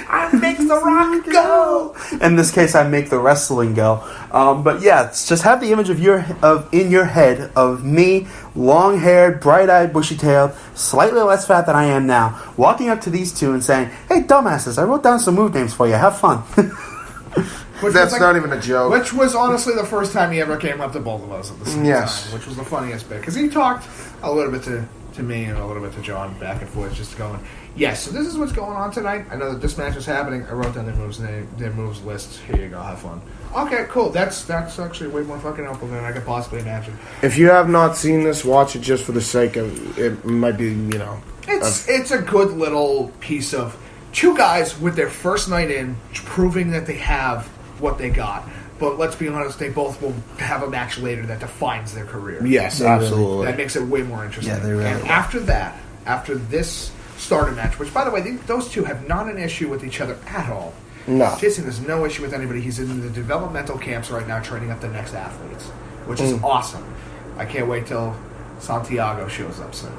I make the rock go. In this case, I make the wrestling go. But yeah, just have the image in your head of me, long-haired, bright-eyed, bushy-tailed, slightly less fat than I am now, walking up to these two and saying, "Hey, dumbasses, I wrote down some move names for you. Have fun." That's not even a joke. Which was honestly the first time he ever came up to both of us at the same time, which was the funniest bit. Because he talked a little bit to me and a little bit to John back and forth, just going, yes, so this is what's going on tonight. I know that this match is happening. I wrote down their moves list. Here you go, have fun. Okay, cool. That's actually way more fucking helpful than I could possibly imagine. If you have not seen this, watch it just for the sake of it. Might be, It's a good little piece of two guys with their first night in, proving that they have what they got. But let's be honest, they both will have a match later that defines their career. Yes, absolutely. That makes it way more interesting. Yeah, they really and after this starter match, which, by the way, those two have not an issue with each other at all. No. Jason has no issue with anybody. He's in the developmental camps right now training up the next athletes, which is awesome. I can't wait till Santiago shows up soon.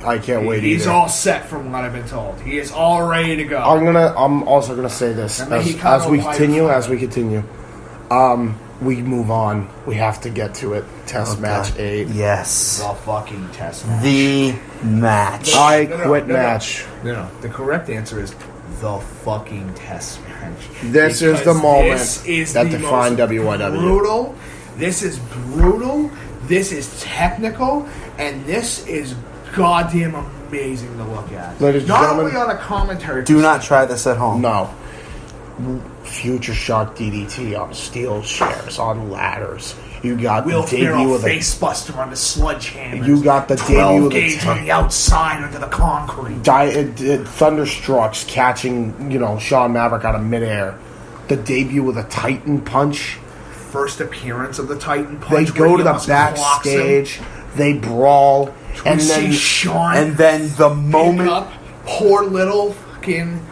I can't wait either. He's all set from what I've been told. He is all ready to go. I'm also gonna say this as we continue. We move on. We have to get to it. Test match 8. Yes. The fucking test match. The match. I quit match. No. The correct answer is the fucking test match. This is the moment that defined WYW. Brutal. This is brutal. This is technical, and this is goddamn amazing to look at. Ladies and Not gentlemen, only on a commentary. Do not try this at home. No. Future Shock DDT on steel chairs, on ladders. You got Will the debut Ferrell of the facebuster on the sledgehammer. You got the debut 12 of the gauge on the outside under the concrete. Thunderstrucks catching, Sean Maverick out of midair. The debut of the Titan Punch. First appearance of the Titan They Punch. go to the backstage. They brawl, and then Sean the moment up poor little fucking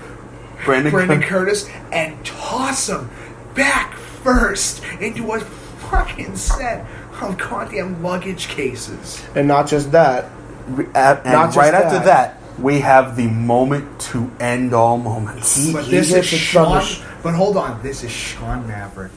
Brandon Curtis and toss him back first into a fucking set of goddamn luggage cases. And not just that. After that, we have the moment to end all moments. But this is Sean. But hold on, this is Sean Maverick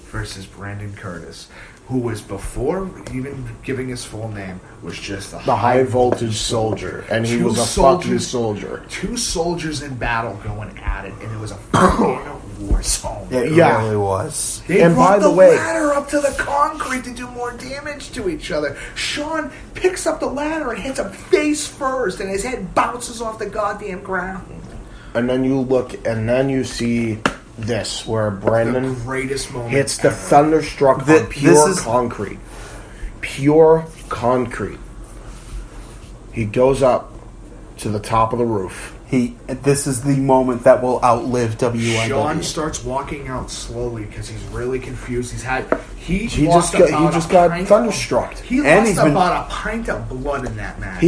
versus Brandon Curtis, who was, before even giving his full name, was just the high voltage soldier, and he was a fucking soldier. Two soldiers in battle going at it, and it was a fucking war zone. It really was. They and brought by the the way, ladder up to the concrete to do more damage to each other. Sean picks up the ladder and hits him face first, and his head bounces off the goddamn ground. And then you look, and then you see this, where Brandon hits the Thunderstruck on pure concrete. Pure concrete. He goes up to the top of the roof. This is the moment that will outlive WYW. Sean starts walking out slowly because he's really confused. He just got thunderstruck. He lost about a pint of blood in that match.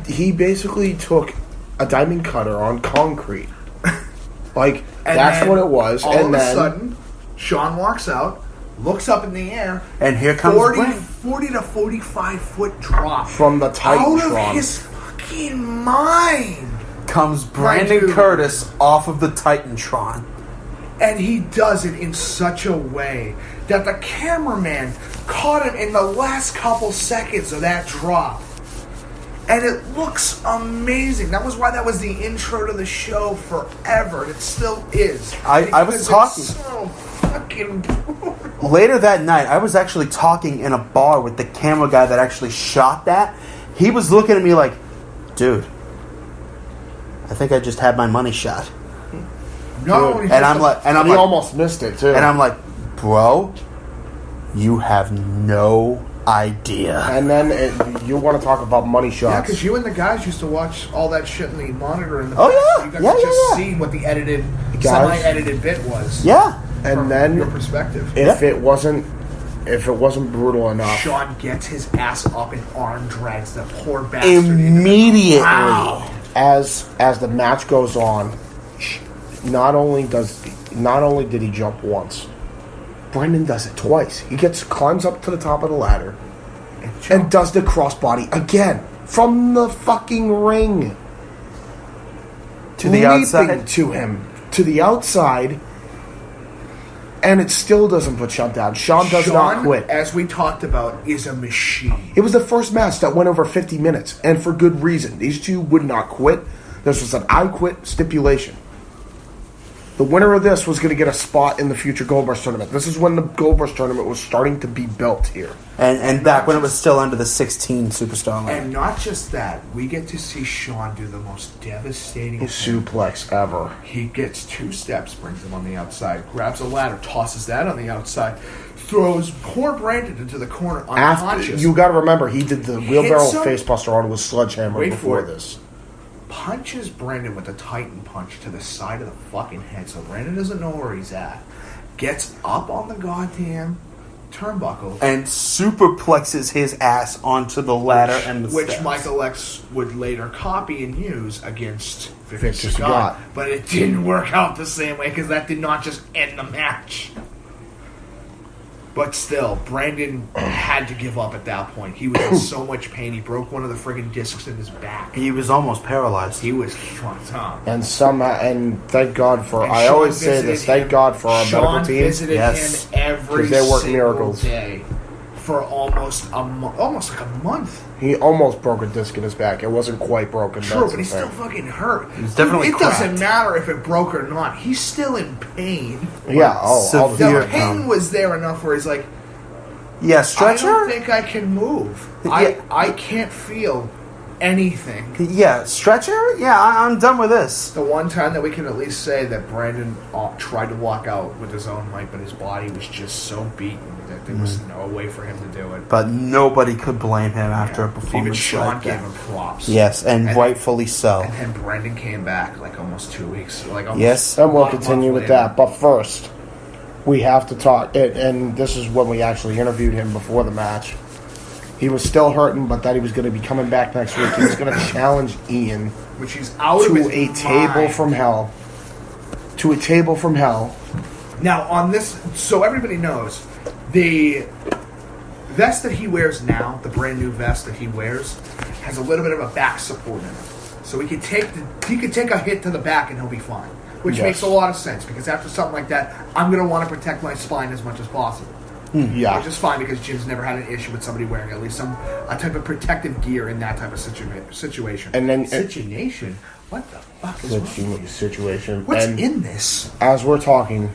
He basically took a diamond cutter on concrete. That's what it was. All of a sudden, Sean walks out, looks up in the air, and here comes 40 to 45 foot drop from the Titantron. Out of his fucking mind comes Brandon Curtis off of the Titantron. And he does it in such a way that the cameraman caught him in the last couple seconds of that drop. And it looks amazing. That was why that was the intro to the show forever. And it still is. I was talking. It's so fucking brutal. Later that night, I was actually talking in a bar with the camera guy that actually shot that. He was looking at me like, dude, I think I just had my money shot. No, and I'm like, he almost missed it too. And I'm like, bro, you have no idea. And then you want to talk about money shots? Yeah, because you and the guys used to watch all that shit in the monitor in the past. You guys just see what the semi-edited bit was. Yeah, and then your perspective. If it wasn't brutal enough, Sean gets his ass up and arm drags the poor bastard immediately. Wow. As the match goes on, not only did he jump once, Brendan does it twice. He climbs up to the top of the ladder and does the crossbody again from the fucking ring to the outside, to the outside, and it still doesn't put Sean down. Sean does not quit. As we talked about, is a machine. It was the first match that went over 50 minutes, and for good reason. These two would not quit. This was an I quit stipulation. The winner of this was going to get a spot in the future Gold Rush tournament. This is when the Gold Rush tournament was starting to be built here. And back when it was still under the 16 superstar line. And not just that, we get to see Sean do the most devastating suplex ever. He gets 2 steps, brings him on the outside, grabs a ladder, tosses that on the outside, throws poor Brandon into the corner unconscious. You got to remember, he did the wheelbarrow facebuster on with sledgehammer before this. Punches Brandon with a Titan punch to the side of the fucking head, so Brandon doesn't know where he's at. Gets up on the goddamn turnbuckle and superplexes his ass onto the ladder and the which steps. Michael X would later copy and use against Victor Scott. Scott. But it didn't work out the same way because that did not just end the match. But still, Brandon had to give up at that point. He was in so much pain. He broke one of the friggin' discs in his back. He was almost paralyzed. He was fucked up. And thank God for... I always say this, thank God for our medical team. Sean visited him every single day for almost like a month. He almost broke a disc in his back. It wasn't quite broken. True, but he's still fucking hurt. He's definitely It doesn't matter if it broke or not. He's still in pain. Yeah, all the Severe The pain was there enough where he's like, Yeah, stretcher? I don't think I can move. Yeah. I can't feel anything. Yeah, stretcher? Yeah, I'm done with this. The one time that we can at least say that Brandon tried to walk out with his own mic, but his body was just so beaten that there was no way for him to do it. But nobody could blame him after a Even performance Sean like gave that. him props. Yes, and rightfully so. And then Brandon came back like almost 2 weeks. Like almost Yes. And we'll a month continue with later. that. But first, we have to talk. And this is when we actually interviewed him before the match. He was still hurting, but that he was going to be coming back next week. He was going to challenge Ian Which he's out of to his a mind. table from hell. To a table from hell. Now, on this, so everybody knows, the vest that he wears now, the brand new vest that he wears, has a little bit of a back support in it. So he could take a hit to the back and he'll be fine. Which Yes. makes a lot of sense, because after something like that, I'm going to want to protect my spine as much as possible. Yeah. Which is fine, because Jim's never had an issue with somebody wearing at least a type of protective gear in that type of situation. And then Situation? What the fuck is wrong with you? situation. What's and in this? as we're talking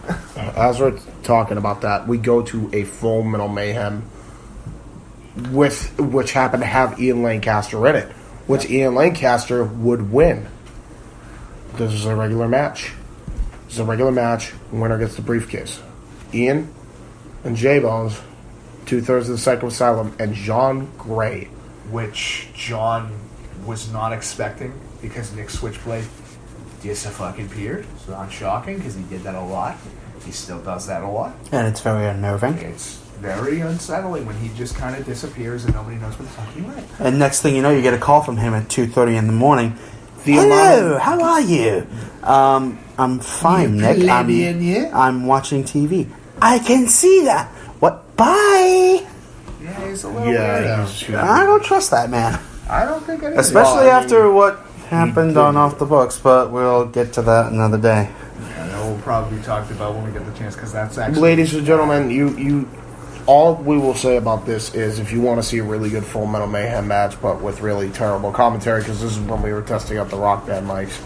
about that, we go to a Full Metal Mayhem which happened to have Ian Lancaster in it, which Ian Lancaster would win. This is a regular match. This is a regular match. Winner gets the briefcase. Ian and J-Bones, 2/3 of the Psycho Asylum, and John Gray. Which John was not expecting, because Nick Switchblade disappeared. It's not shocking, because he did that a lot. He still does that a lot. And it's very unnerving. It's very unsettling when he just kind of disappears and nobody knows where the fuck he went. And next thing you know, you get a call from him at 2:30 in the morning. The Hello, how are you? I'm fine, Nick. plebeian, yeah? I'm watching TV. I can see that. What? Bye. Yeah, he's a little Yeah, weirdo. I don't trust that man. I don't think anything. Especially Well, I mean, after what happened on Off the Books, but we'll get to that another day. And that will probably be talked about when we get the chance, because that's actually... Ladies and gentlemen, you all we will say about this is, if you want to see a really good Full Metal Mayhem match, but with really terrible commentary, because this is when we were testing out the Rock Band mics,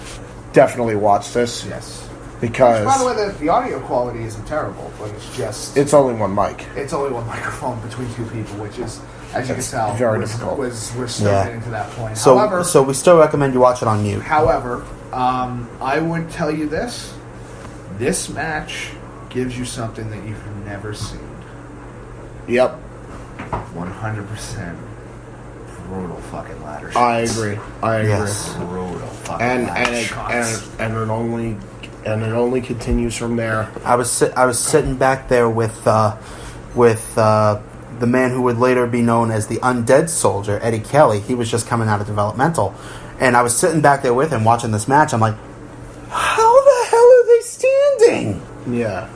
definitely watch this. Yes. Because By the way, the audio quality isn't terrible, but it's just... it's only one mic. It's only one microphone between two people, which is, as you It's can tell, very difficult. we're still Yeah. getting to that point. So we still recommend you watch it on mute. However, I would tell you this. This match gives you something that you've never seen. Yep, 100% brutal fucking ladder I shots. agree. Yes. Brutal fucking And ladder shots. it only continues from there. I was sitting back there with the man who would later be known as the Undead Soldier, Eddie Kelly. He was just coming out of developmental, and I was sitting back there with him watching this match. I'm like, how the hell are they standing? Yeah,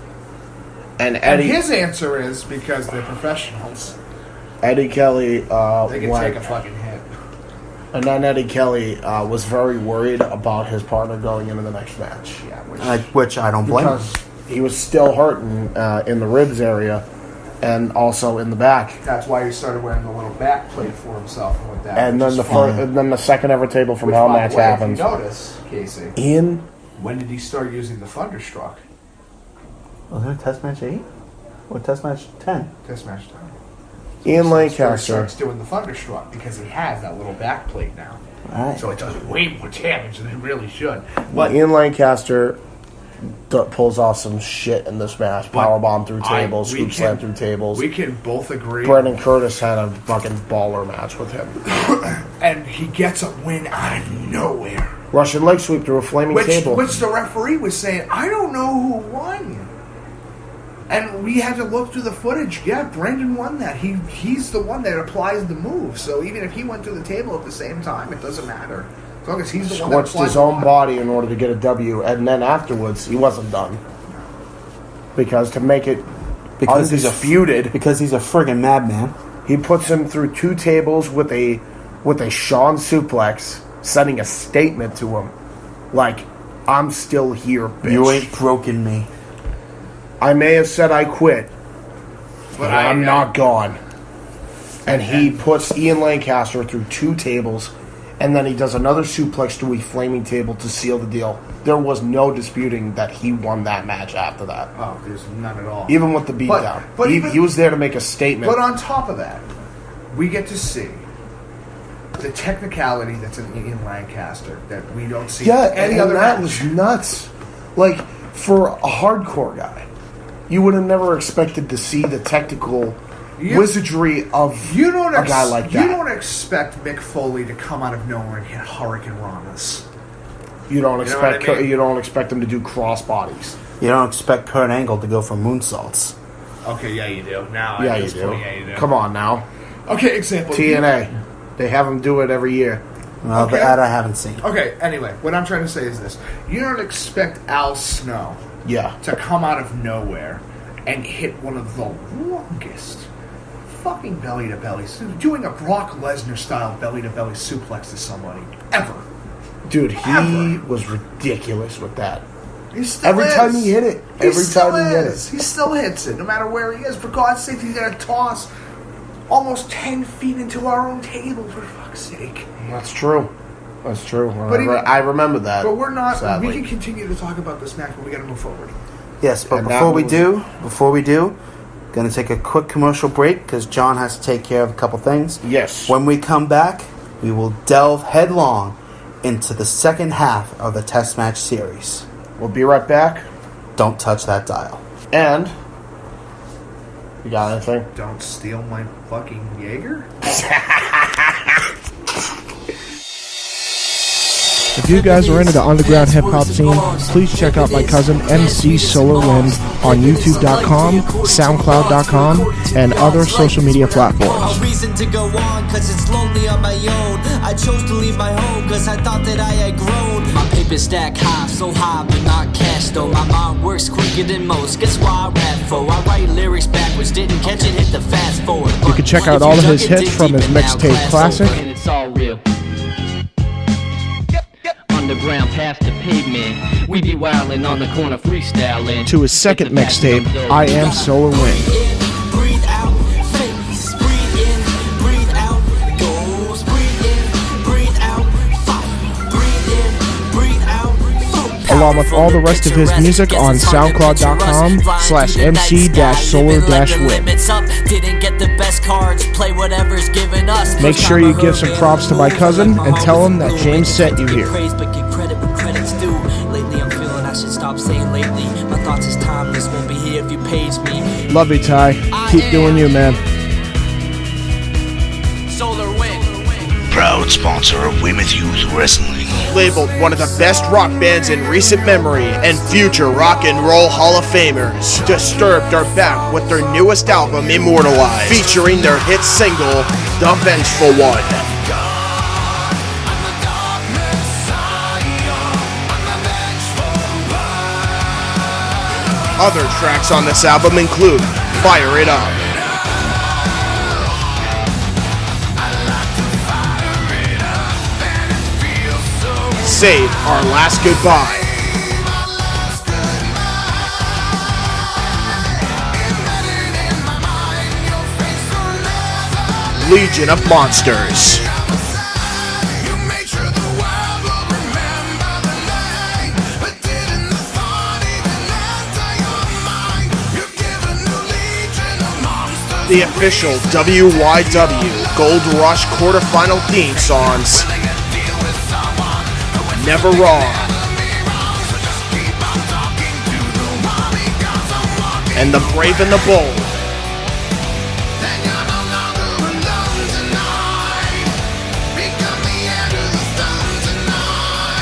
and And Eddie his answer is because they're professionals. Eddie Kelly They can went, take a fucking hit. and then Eddie Kelly was very worried about his partner going into the next match. Yeah, Which I don't blame him. Because he was still hurting in the ribs area and also in the back. that's why he started wearing the little back plate for himself and with that. And which then is fine. and then the second ever table from Which, hell by the match way, happens. If you notice, Casey, Ian, when did he start using the Thunderstruck? Was it Test Match 8? Or Test Match 10? Test match time. Ian So he Lancaster. starts doing the Thunderstruck because he has that little back plate now. Alright. So it does way more damage than it really should. But Ian Lancaster pulls off some shit in this match. Powerbomb through tables, we scoop can- slam through tables. we can both agree. Brendan Curtis had a fucking baller match with him. And he gets a win out of nowhere. Russian leg sweep through a flaming table. Which the referee was saying, I don't know who won. And we had to look through the footage. Yeah, Brandon won that. He's the one that applies the move. So even if he went through the table at the same time, it doesn't matter. As long as he's the one that Scorched applies his the own block. body in order to get a W, and then afterwards he wasn't done. Because to make it undisputed, Because he's a friggin' madman. he puts him through two tables with a Sean suplex, sending a statement to him, like, "I'm still here, bitch. You ain't broken me. I may have said I quit, but I I'm not gone." and he puts Ian Lancaster through 2 tables, and then he does another suplex to a flaming table to seal the deal. There was no disputing that he won that match after that. Oh, there's none at all. Even with the beatdown. But he was there to make a statement. But on top of that, we get to see the technicality that's in Ian Lancaster that we don't see any other that match. was nuts. Like, for a hardcore guy, you would have never expected to see the technical wizardry of a guy like that. You don't expect Mick Foley to come out of nowhere and hit Hurricane Ranas. You don't expect I mean? you don't expect him to do crossbodies. You don't expect Kurt Angle to go for moonsaults. Okay, yeah, you do. Now, Yeah, you do. Come on now. Okay, example. TNA. They have him do it every year. Well, Okay. that I haven't seen. Okay, anyway, what I'm trying to say is this. You don't expect Al Snow Yeah. to come out of nowhere and hit one of the longest fucking belly-to-belly, doing a Brock Lesnar-style belly-to-belly suplex to somebody, ever. Dude, he Ever. was ridiculous with that. He still Every is. time he hit it. He Every still time he hit is. it. He still hits it, no matter where he is. For God's sake, he's going to toss almost 10 feet into our own table, for fuck's sake. That's true. That's true. But I remember that. But we're not... sadly. We can continue to talk about this match, but we got to move forward. Yes, but And before we that do, going to take a quick commercial break because John has to take care of a couple things. Yes. When we come back, we will delve headlong into the second half of the test match series. We'll be right back. Don't touch that dial. And you got anything? Don't steal my fucking Jaeger? If you guys are into the underground hip-hop scene, please check out my cousin MC Solarwind on YouTube.com, SoundCloud.com, and other social media platforms. A reason to go on, cause it's lonely on my own. I chose to leave my home, cause I thought that I had grown. My paper stack high, so high, but not cash though. My mind works quicker than most, guess why I rap for? I write lyrics backwards, didn't catch it, hit the fast forward. You can check out all of his hits from his mixtape Classic. And it's all real. Underground past the pavement. We be wildin' on the corner freestyling. To his second mixtape, I Am Solar Wind. Breathe out, face, breathe in, breathe out, goals, breathe in, breathe out, fire, breathe in, breathe out, focus. Along with all the rest of his music on SoundCloud.com/MC-Solar-Wind. Didn't get the best cards, play whatever's given us. Make sure you give some props to my cousin and tell him that James sent you here. Praise, but give credit when credit's due. Lately I'm feeling I should stop saying lately. My thoughts is timeless, won't be here if you page me. Love you, Ty. Keep doing you, man. Solar Wind. Proud sponsor of Weymouth Youth Wrestling. Labeled one of the best rock bands in recent memory and future rock and roll Hall of Famers, Disturbed are back with their newest album, Immortalized, featuring their hit single, The Vengeful One. Other tracks on this album include Fire It Up, Save Our Last Goodbye, Legion of Monsters, the official WYW Gold Rush quarterfinal theme songs, Never Wrong, and The Brave and the Bold.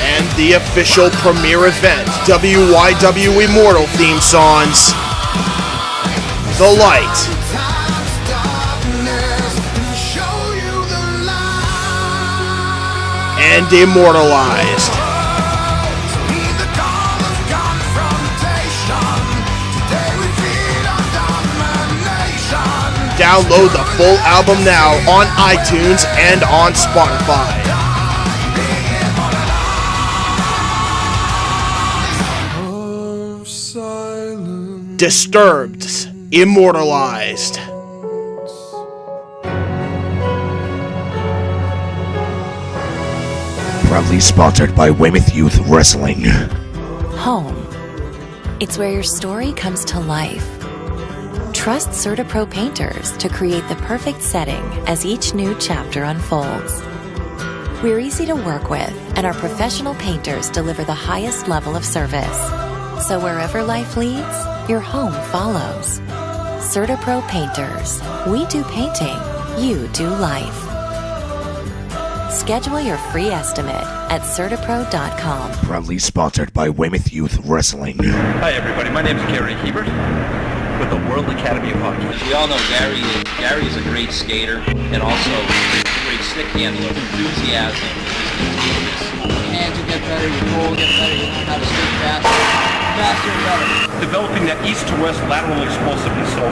And the official premiere event, WYW Immortal theme songs, The Light, and Immortalized. Download the full album now on iTunes and on Spotify. Disturbed, Immortalized. Proudly sponsored by Weymouth Youth Wrestling. Home. It's where your story comes to life. Trust CertaPro painters to create the perfect setting as each new chapter unfolds. We're easy to work with, and our professional painters deliver the highest level of service. So wherever life leads, your home follows. CertaPro painters. We do painting. You do life. Schedule your free estimate at CertaPro.com. Proudly sponsored by Weymouth Youth Wrestling. Hi everybody, my name is Gary Hebert with the World Academy of Hockey. We all know Gary is a great skater and also a great stick handler, enthusiasm. Your hands will get better, your goal will get better, you learn how to skate faster and better. Developing that east to west lateral explosiveness. So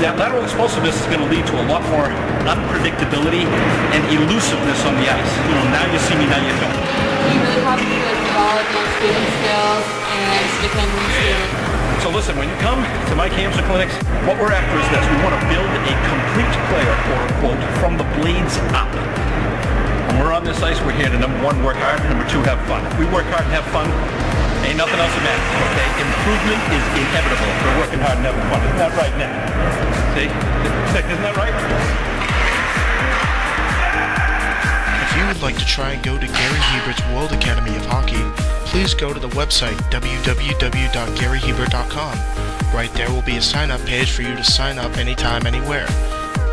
that lateral explosiveness is going to lead to a lot more unpredictability and elusiveness on the ice. You know, now you see me, now you don't. You really have to develop those skating skills and stick handling skills. So listen, when you come to my camps and clinics, what we're after is this. We want to build a complete player, quote unquote, from the blades up. When we're on this ice, we're here to number one, work hard, number two, have fun. If we work hard and have fun, ain't nothing else that matters, okay? Improvement is inevitable if we're working hard and having fun. Isn't that right, Nick? See? Nick, isn't that right? If you would like to try and go to Gary Hebert's World Academy of Hockey, please go to the website www.garyhebert.com. Right there will be a sign-up page for you to sign up anytime, anywhere.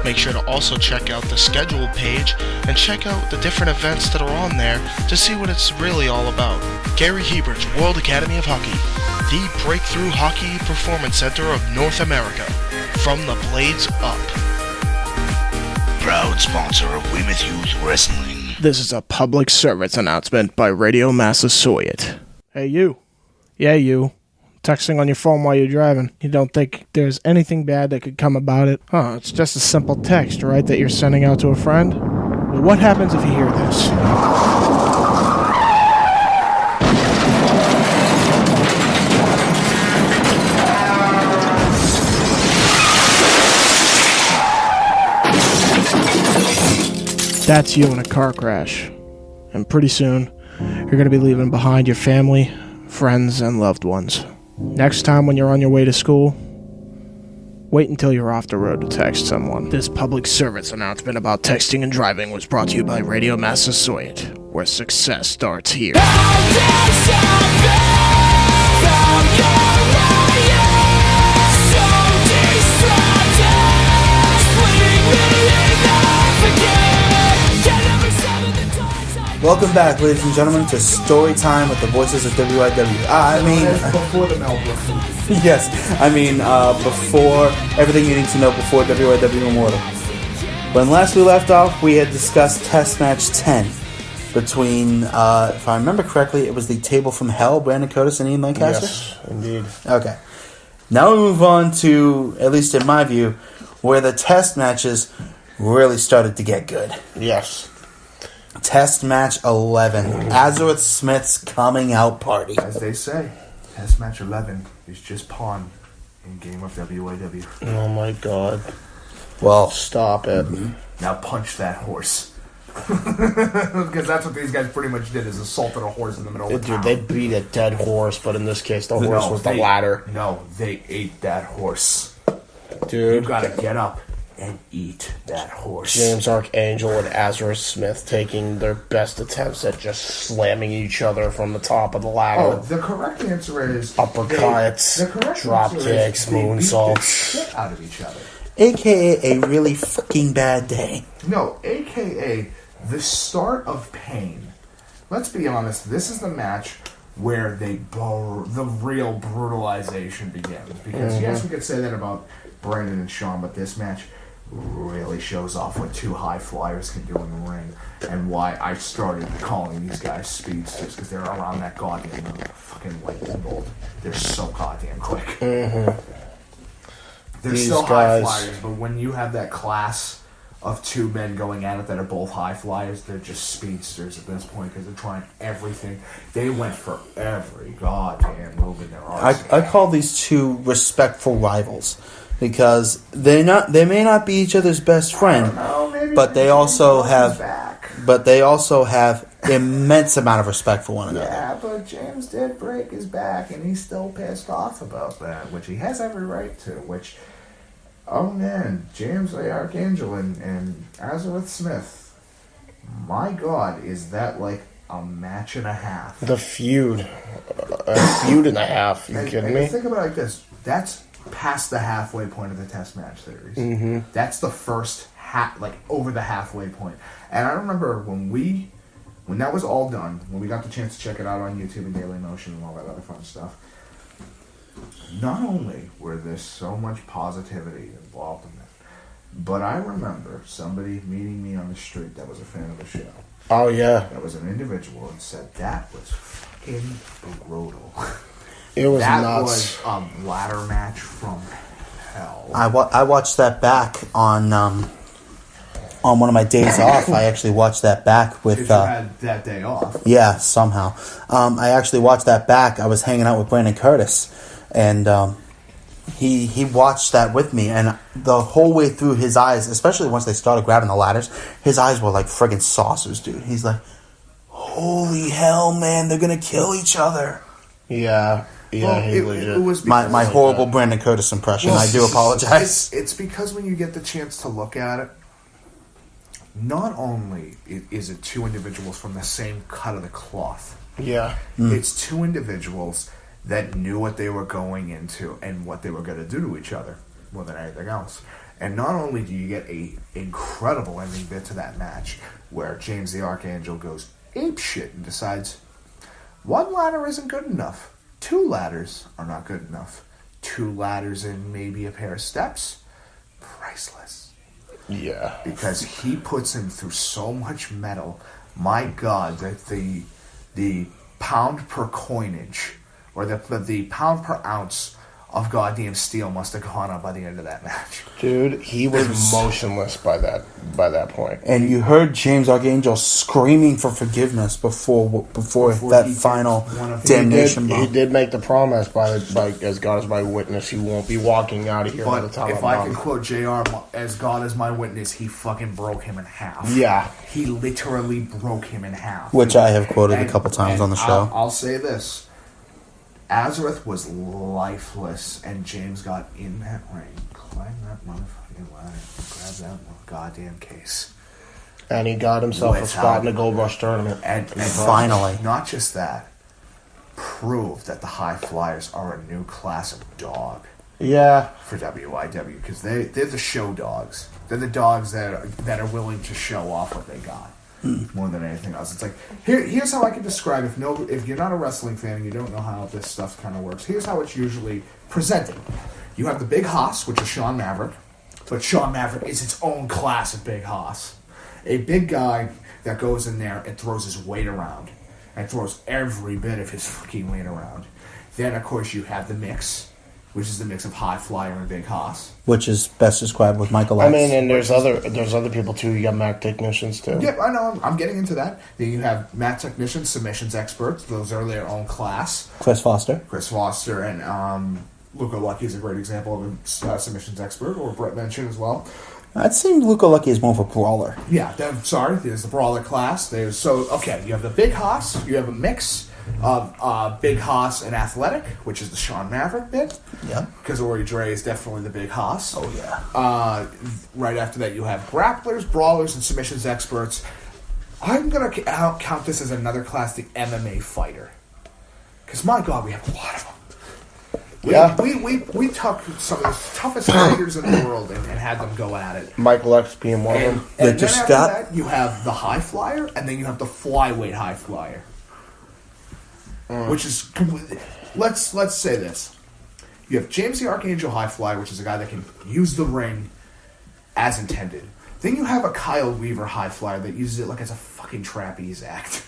Make sure to also check out the schedule page and check out the different events that are on there to see what it's really all about. Gary Hebert's World Academy of Hockey, the breakthrough hockey performance center of North America. From the blades up. Proud sponsor of Weymouth Youth Wrestling. This is a public service announcement by Radio Massasoit. Hey, you. Yeah, you. Texting on your phone while you're driving. You don't think there's anything bad that could come about it? Huh, it's just a simple text, right, that you're sending out to a friend? Well, what happens if you hear this? That's you in a car crash. And pretty soon, you're going to be leaving behind your family, friends, and loved ones. Next time when you're on your way to school, wait until you're off the road to text someone. This public service announcement about texting and driving was brought to you by Radio Massasoit, where success starts here. Welcome back, ladies and gentlemen, to Story Time with the voices of WYW. Before the Melbourne. Yes, before everything you need to know before WYW Immortal. When last we left off, we had discussed Test Match 10 between, if I remember correctly, it was the Table from Hell, Brandon Curtis and Ian Lancaster? Yes, indeed. Okay. Now we move on to, at least in my view, where the test matches really started to get good. Yes. Test Match 11, Azureth Smith's coming out party. As they say, Test Match 11 is just pawn in game of WYW. Oh my god. Well, stop it. Now punch that horse. Because that's what these guys pretty much did, is assaulted a horse in the middle of the town. They beat a dead horse, but in this case, the horse was the ladder. No, they ate that horse. Dude. You gotta get up and eat that horse. James Archangel and Azureth Smith taking their best attempts at just slamming each other from the top of the ladder. Oh, the correct answer is uppercuts, drop kicks, moonsaults. Shit out of each other. AKA a really fucking bad day. No, AKA the start of pain. Let's be honest, this is the match where the real brutalization begins. Because yes, we could say that about Brandon and Sean, but this match really shows off what two high flyers can do in the ring, and why I started calling these guys speedsters, because they're around that goddamn fucking lightning bolt. They're so goddamn quick. They're still high flyers, but when you have that class of two men going at it that are both high flyers, they're just speedsters at this point, because they're trying everything. They went for every goddamn move in their arsenal. I call these two respectful rivals, because they may not be each other's best friend, but they also have immense amount of respect for one another. Yeah, but James did break his back, and he's still pissed off about that, which he has every right to. Which, oh man, James the Archangel and Azareth Smith, my God, is that like a match and a half? The feud. A feud and a half. You kidding me? Think about it like this. That's past the halfway point of the test match series. Mm-hmm. That's the first over the halfway point. And I remember when that was all done, when we got the chance to check it out on YouTube and Daily Motion and all that other fun stuff, not only were there so much positivity involved in it, but I remember somebody meeting me on the street that was a fan of the show. Oh, yeah. That was an individual and said, that was fucking brutal. It was that nuts. That was a ladder match from hell. I watched that back on one of my days off. I actually watched that back with... you had that day off. Yeah, somehow. I actually watched that back. I was hanging out with Brandon Curtis, and he watched that with me, and the whole way through his eyes, especially once they started grabbing the ladders, his eyes were like friggin' saucers, dude. He's like, holy hell, man, they're gonna kill each other. Yeah. Yeah, well, it was my horrible Brandon Curtis impression. I do apologize. It's because when you get the chance to look at it, not only is it two individuals from the same cut of the cloth. Yeah. It's two individuals that knew what they were going into and what they were going to do to each other more than anything else. And not only do you get a incredible ending bit to that match where James the Archangel goes apeshit and decides one ladder isn't good enough. 2 ladders are not good enough. 2 ladders and maybe a pair of steps, priceless. Yeah. Because he puts him through so much metal. My God, that the pound per coinage or the pound per ounce of goddamn steel must have gone up by the end of that match. Dude, he was motionless by that point. And you heard James Archangel screaming for forgiveness before that final damnation bomb. He did make the promise by as God is my witness, he won't be walking out of here by the time if I can quote JR, as God is my witness, he fucking broke him in half. Yeah. He literally broke him in half. Which I have quoted a couple times on the show. I'll say this. Azareth was lifeless, and James got in that ring, climbed that motherfucking ladder, and grabbed that goddamn case. And he got himself a spot in the Gold Rush tournament. And finally. Not just that, proved that the High Flyers are a new class of dog. Yeah. For WYW, because they're the show dogs. They're the dogs that are willing to show off what they got. More than anything else. It's like, here's how I can describe, if you're not a wrestling fan and you don't know how this stuff kind of works, here's how it's usually presented. You have the Big Hoss, which is Sean Maverick, but Sean Maverick is its own class of Big Hoss. A big guy that goes in there and throws his weight around, and throws every bit of his fucking weight around. Then, of course, you have the mix, which is the mix of High Flyer and Big Hoss. Which is best described with Michael X. I mean, and there's other people too. You got mat technicians too. Yep, I know. I'm getting into that. Then you have mat technicians, submissions experts. Those are their own class. Chris Foster and Luca Lucky is a great example of a submissions expert, or Brett mentioned as well. I'd say Luca Lucky is more of a brawler. Yeah, there's the brawler class. You have the Big Hoss. You have a mix of Big Hoss and Athletic, which is the Sean Maverick bit. Yeah. Because Ori Dre is definitely the Big Hoss. Oh, yeah. Right after that, you have grapplers, brawlers, and submissions experts. I'm going to count this as another class, the MMA fighter. Because, my God, we have a lot of them. We took some of the toughest fighters in the world and had them go at it. Michael X being one of them. And then after that, you have the High Flyer, and then you have the Flyweight High Flyer. Which is completely... Let's say this. You have James the Archangel High Flyer, which is a guy that can use the ring as intended. Then you have a Kyle Weaver High Flyer that uses it like it's a fucking trapeze act.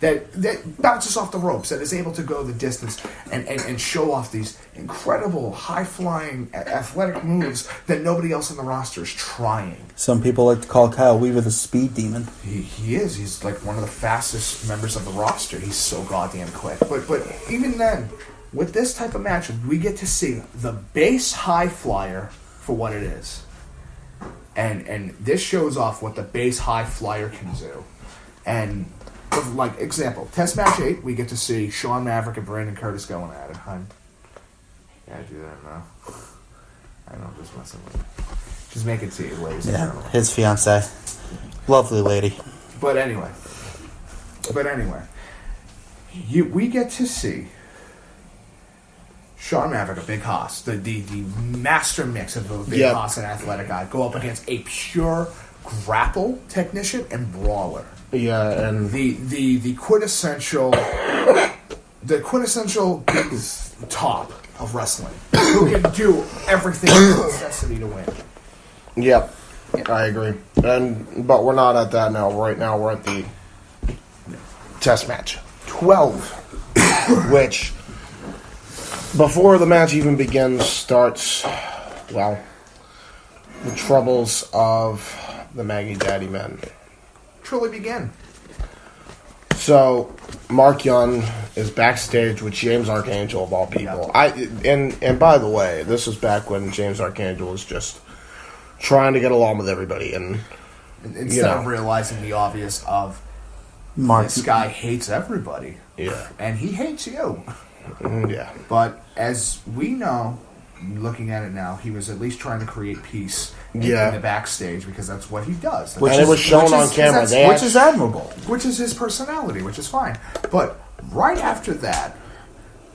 that bounces off the ropes, that is able to go the distance and show off these incredible high-flying athletic moves that nobody else on the roster is trying. Some people like to call Kyle Weaver the speed demon. He is. He's like one of the fastest members of the roster. He's so goddamn quick. But even then, with this type of match, we get to see the base High Flyer for what it is. And this shows off what the base High Flyer can do. And, like, example, Test Match 8, we get to see Sean Maverick and Brandon Curtis going at it. I do that now. I know, I'm just messing with it. Just make it see it, ladies and gentlemen. His fiance. Lovely lady. But anyway, we get to see Sean Maverick, a big hoss, the master mix of a big hoss and athletic guy, go up against a pure grapple technician and brawler. Yeah, and the quintessential top of wrestling, who can do everything with necessity to win. Yep, I agree. But we're not at that now. Right now, we're at the Test Match 12, which, before the match even begins, starts, well, the troubles of the Maggie Daddy men. Truly begin. So, Mark Young is backstage with James Archangel, of all people. And by the way, this was back when James Archangel was just trying to get along with everybody, and instead of realizing the obvious of this guy hates everybody, and he hates you. Yeah. But as we know, looking at it now, he was at least trying to create peace in the backstage, because that's what he does. And it was shown on camera. Which is admirable. Which is his personality, which is fine. But right after that,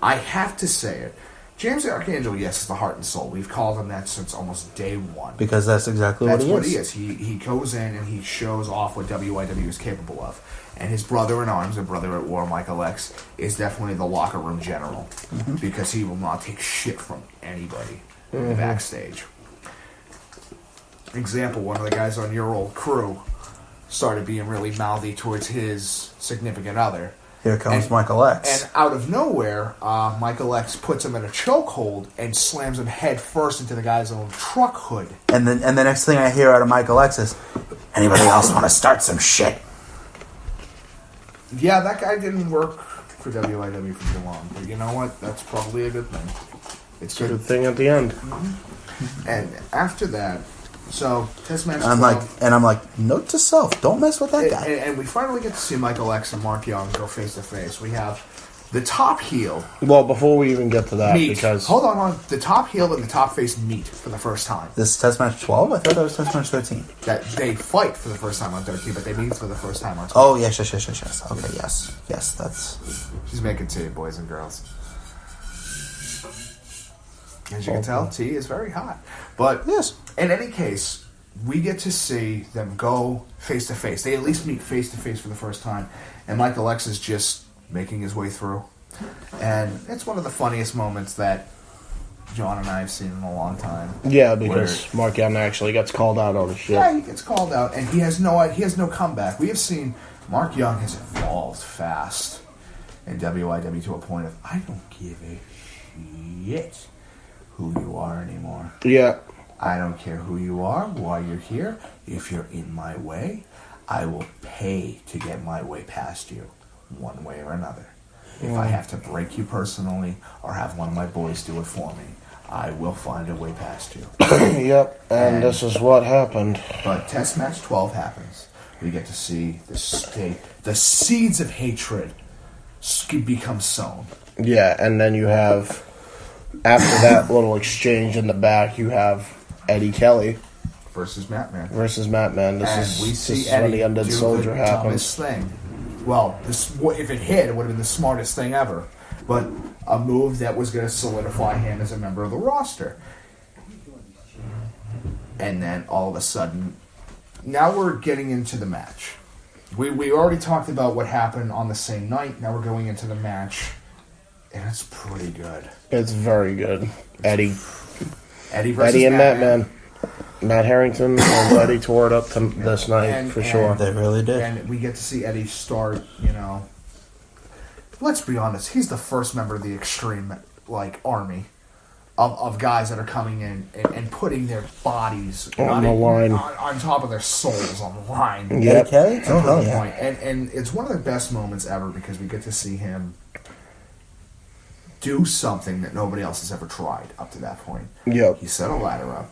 I have to say it. James Archangel, yes, is the heart and soul. We've called him that since almost day one. Because that's exactly what he is. That's what he is. He goes in and he shows off what WYW is capable of. And his brother in arms, and brother at war, Michael X, is definitely the locker room general. Mm-hmm. Because he will not take shit from anybody in the backstage. Example, one of the guys on your old crew started being really mouthy towards his significant other. Here comes Michael X. And out of nowhere, Michael X puts him in a chokehold and slams him head first into the guy's own truck hood. And the next thing I hear out of Michael X is, anybody else want to start some shit? Yeah, that guy didn't work for WYW for too long. But you know what? That's probably a good thing. It's a good thing at the end. Mm-hmm. And after that, so Test Match 12. I'm like, note to self, don't mess with that guy. And we finally get to see Michael X and Mark Young go face to face. We have the top heel. Well, before we even get to that, because hold on, the top heel and the top face meet for the first time. This is Test Match 12? I thought that was Test Match 13. That they fight for the first time on 13, but they meet for the first time on 12. Oh, yes. Okay, yes, that's... She's making tea, boys and girls. As you can tell, tea is very hot. But yes, in any case, we get to see them go face to face. They at least meet face to face for the first time, and Michael X is just making his way through. And it's one of the funniest moments that John and I have seen in a long time. Yeah, because Mark Young actually gets called out on the shit. Yeah, he gets called out, and he has no comeback. We have seen Mark Young has evolved fast in WYW to a point of, I don't give a shit who you are anymore. Yeah. I don't care who you are, why you're here. If you're in my way, I will pay to get my way past you, one way or another. If I have to break you personally or have one of my boys do it for me, I will find a way past you. Yep, and this is what happened. But Test Match 12 happens. We get to see the seeds of hatred become sown. Yeah, and then you have, after that little exchange in the back, you have Eddie Kelly versus Matt Man. This is when the Undead Soldier happens. Thing. Well, if it hit, it would have been the smartest thing ever. But a move that was going to solidify him as a member of the roster. And then all of a sudden, now we're getting into the match. We already talked about what happened on the same night. Now we're going into the match. And it's pretty good. It's very good. Eddie versus and Matt Man. Matt Harrington and Eddie tore it up this night, for sure. They really did. And we get to see Eddie start, let's be honest, he's the first member of the Extreme, army of guys that are coming in and putting their bodies on the line. On top of their souls on the line. Yep. Eddie Kelly? Oh, hell yeah. And it's one of the best moments ever because we get to see him do something that nobody else has ever tried up to that point. Yep. He set a ladder up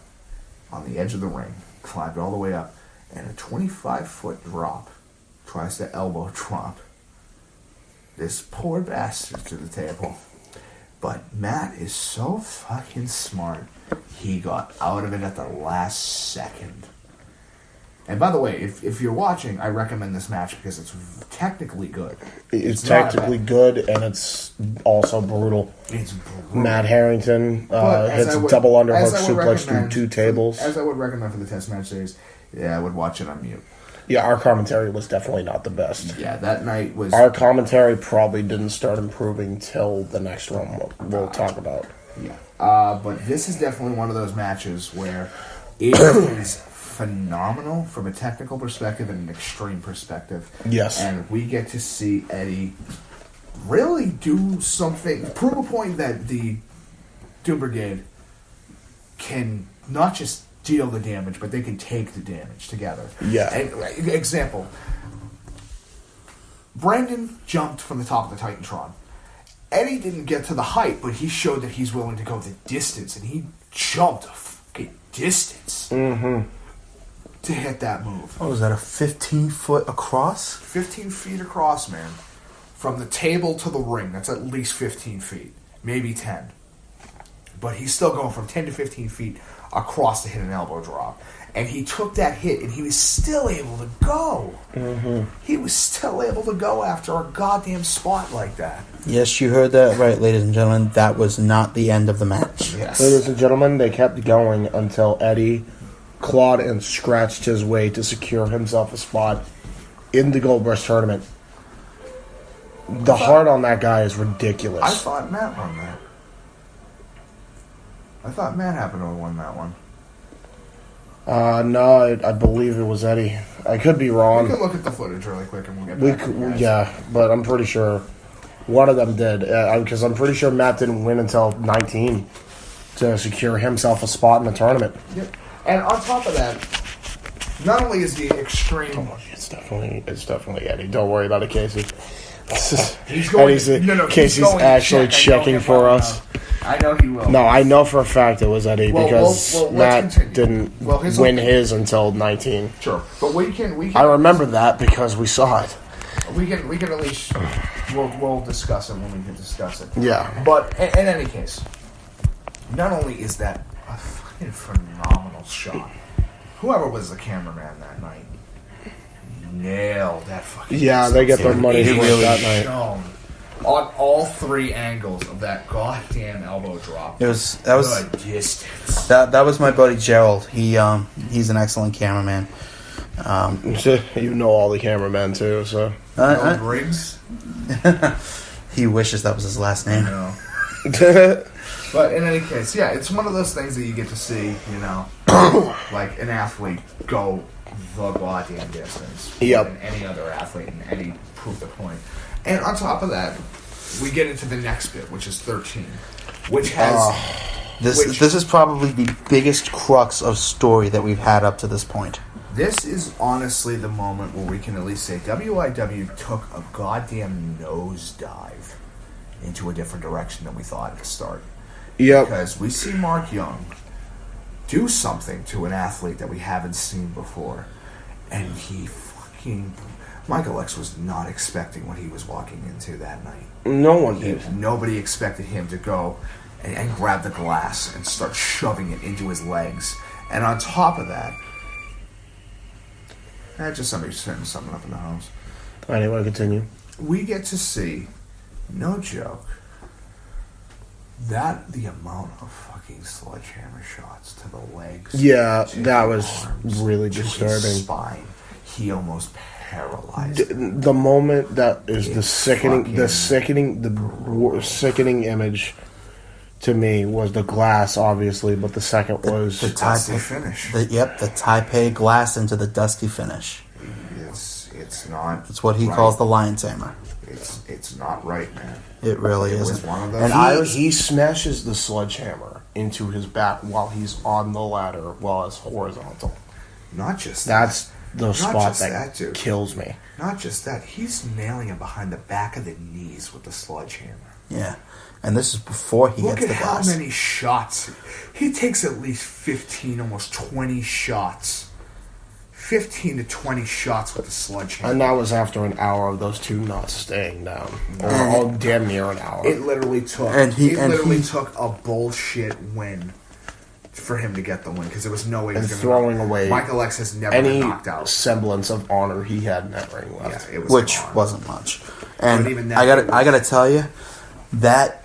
on the edge of the ring, climbed all the way up, and a 25-foot drop tries to elbow drop this poor bastard to the table. But Matt is so fucking smart. He got out of it at the last second. And by the way, if you're watching, I recommend this match because it's technically good. It's technically good, and it's also brutal. It's brutal. Matt Harrington hits a double underhook suplex through 2 tables. As I would recommend for the test match series, I would watch it on mute. Yeah, our commentary was definitely not the best. Yeah, that night was... Our commentary probably didn't start improving till the next one we'll talk about. Yeah. But this is definitely one of those matches where it is phenomenal from a technical perspective and an extreme perspective. Yes. And we get to see Eddie really do something, prove a point that the Doom Brigade can not just deal the damage, but they can take the damage together. Yeah. And, example, Brandon jumped from the top of the Titantron. Eddie didn't get to the height, but he showed that he's willing to go the distance, and he jumped a fucking distance to hit that move. Oh, is that a 15-foot across? 15 feet across, man. From the table to the ring, that's at least 15 feet. Maybe 10. But he's still going from 10 to 15 feet across to hit an elbow drop. And he took that hit, and he was still able to go. He was still able to go after a goddamn spot like that. Yes, you heard that right, ladies and gentlemen. That was not the end of the match. Yes. Ladies and gentlemen, they kept going until Eddie clawed and scratched his way to secure himself a spot in the Gold Rush tournament. The heart on that guy is ridiculous. I thought Matt won that. I thought Matt happened to have won that one. No, I believe it was Eddie. I could be wrong. We can look at the footage really quick and we'll get back to it, guys. Yeah, but I'm pretty sure one of them did. Because I'm pretty sure Matt didn't win until 19 to secure himself a spot in the tournament. Yep. And on top of that, not only is the extreme... It's definitely Eddie. Don't worry about it, Casey. He's going... Casey's actually checking for us. I know he will. No, I know for a fact it was Eddie because Matt didn't win his until 19. Sure, but we can. I remember that because we saw it. We can at least we'll discuss it when we can discuss it. Yeah. But in any case, not only is that a fucking phenomenal shot, whoever was the cameraman that night nailed that fucking. Yeah, they get their money's worth that night. On all 3 angles of that goddamn elbow drop. That was good distance. That was my buddy Gerald. He's an excellent cameraman. You know all the cameramen too, so. Briggs? He wishes that was his last name. I know. But in any case, yeah, it's one of those things that you get to see, like an athlete go the goddamn distance. Yep. Than any other athlete, and Eddie proved the point. And on top of that, we get into the next bit, which is 13, which has... This is probably the biggest crux of story that we've had up to this point. This is honestly the moment where we can at least say WYW took a goddamn nosedive into a different direction than we thought at the start. Yep. Because we see Mark Young do something to an athlete that we haven't seen before, and he fucking... Michael X was not expecting what he was walking into that night. No one did. Nobody expected him to go and grab the glass and start shoving it into his legs. And on top of that, just somebody setting something up in the house. Anyway, continue. We get to see, no joke, that the amount of fucking sledgehammer shots to the legs. Yeah, that was arms, really to disturbing. his spine. He almost paralyzed. The moment that is the sickening image to me was the glass, obviously, but the second was the dusty finish. The Taipei glass into the dusty finish. It's not. It's what he calls the lion tamer. It's not right, man. It really is. isn't. One of those. And he smashes the sledgehammer into his back while he's on the ladder, while it's horizontal. Not just that's the not spot that kills me. Not just that, he's nailing him behind the back of the knees with the sledgehammer. Yeah, and this is before he Look gets the at glass. how many shots. He takes at least 15, almost 20 shots. 15 to 20 shots with the sledgehammer. And that was after an hour of those two not staying down. Or all damn near an hour. It literally took a bullshit win for him to get the win, because there was no way he was going to throwing away Michael X has never any been knocked out. semblance of honor he had in that ring left. Yeah, it was Which gone. wasn't much. And even that I gotta tell you, that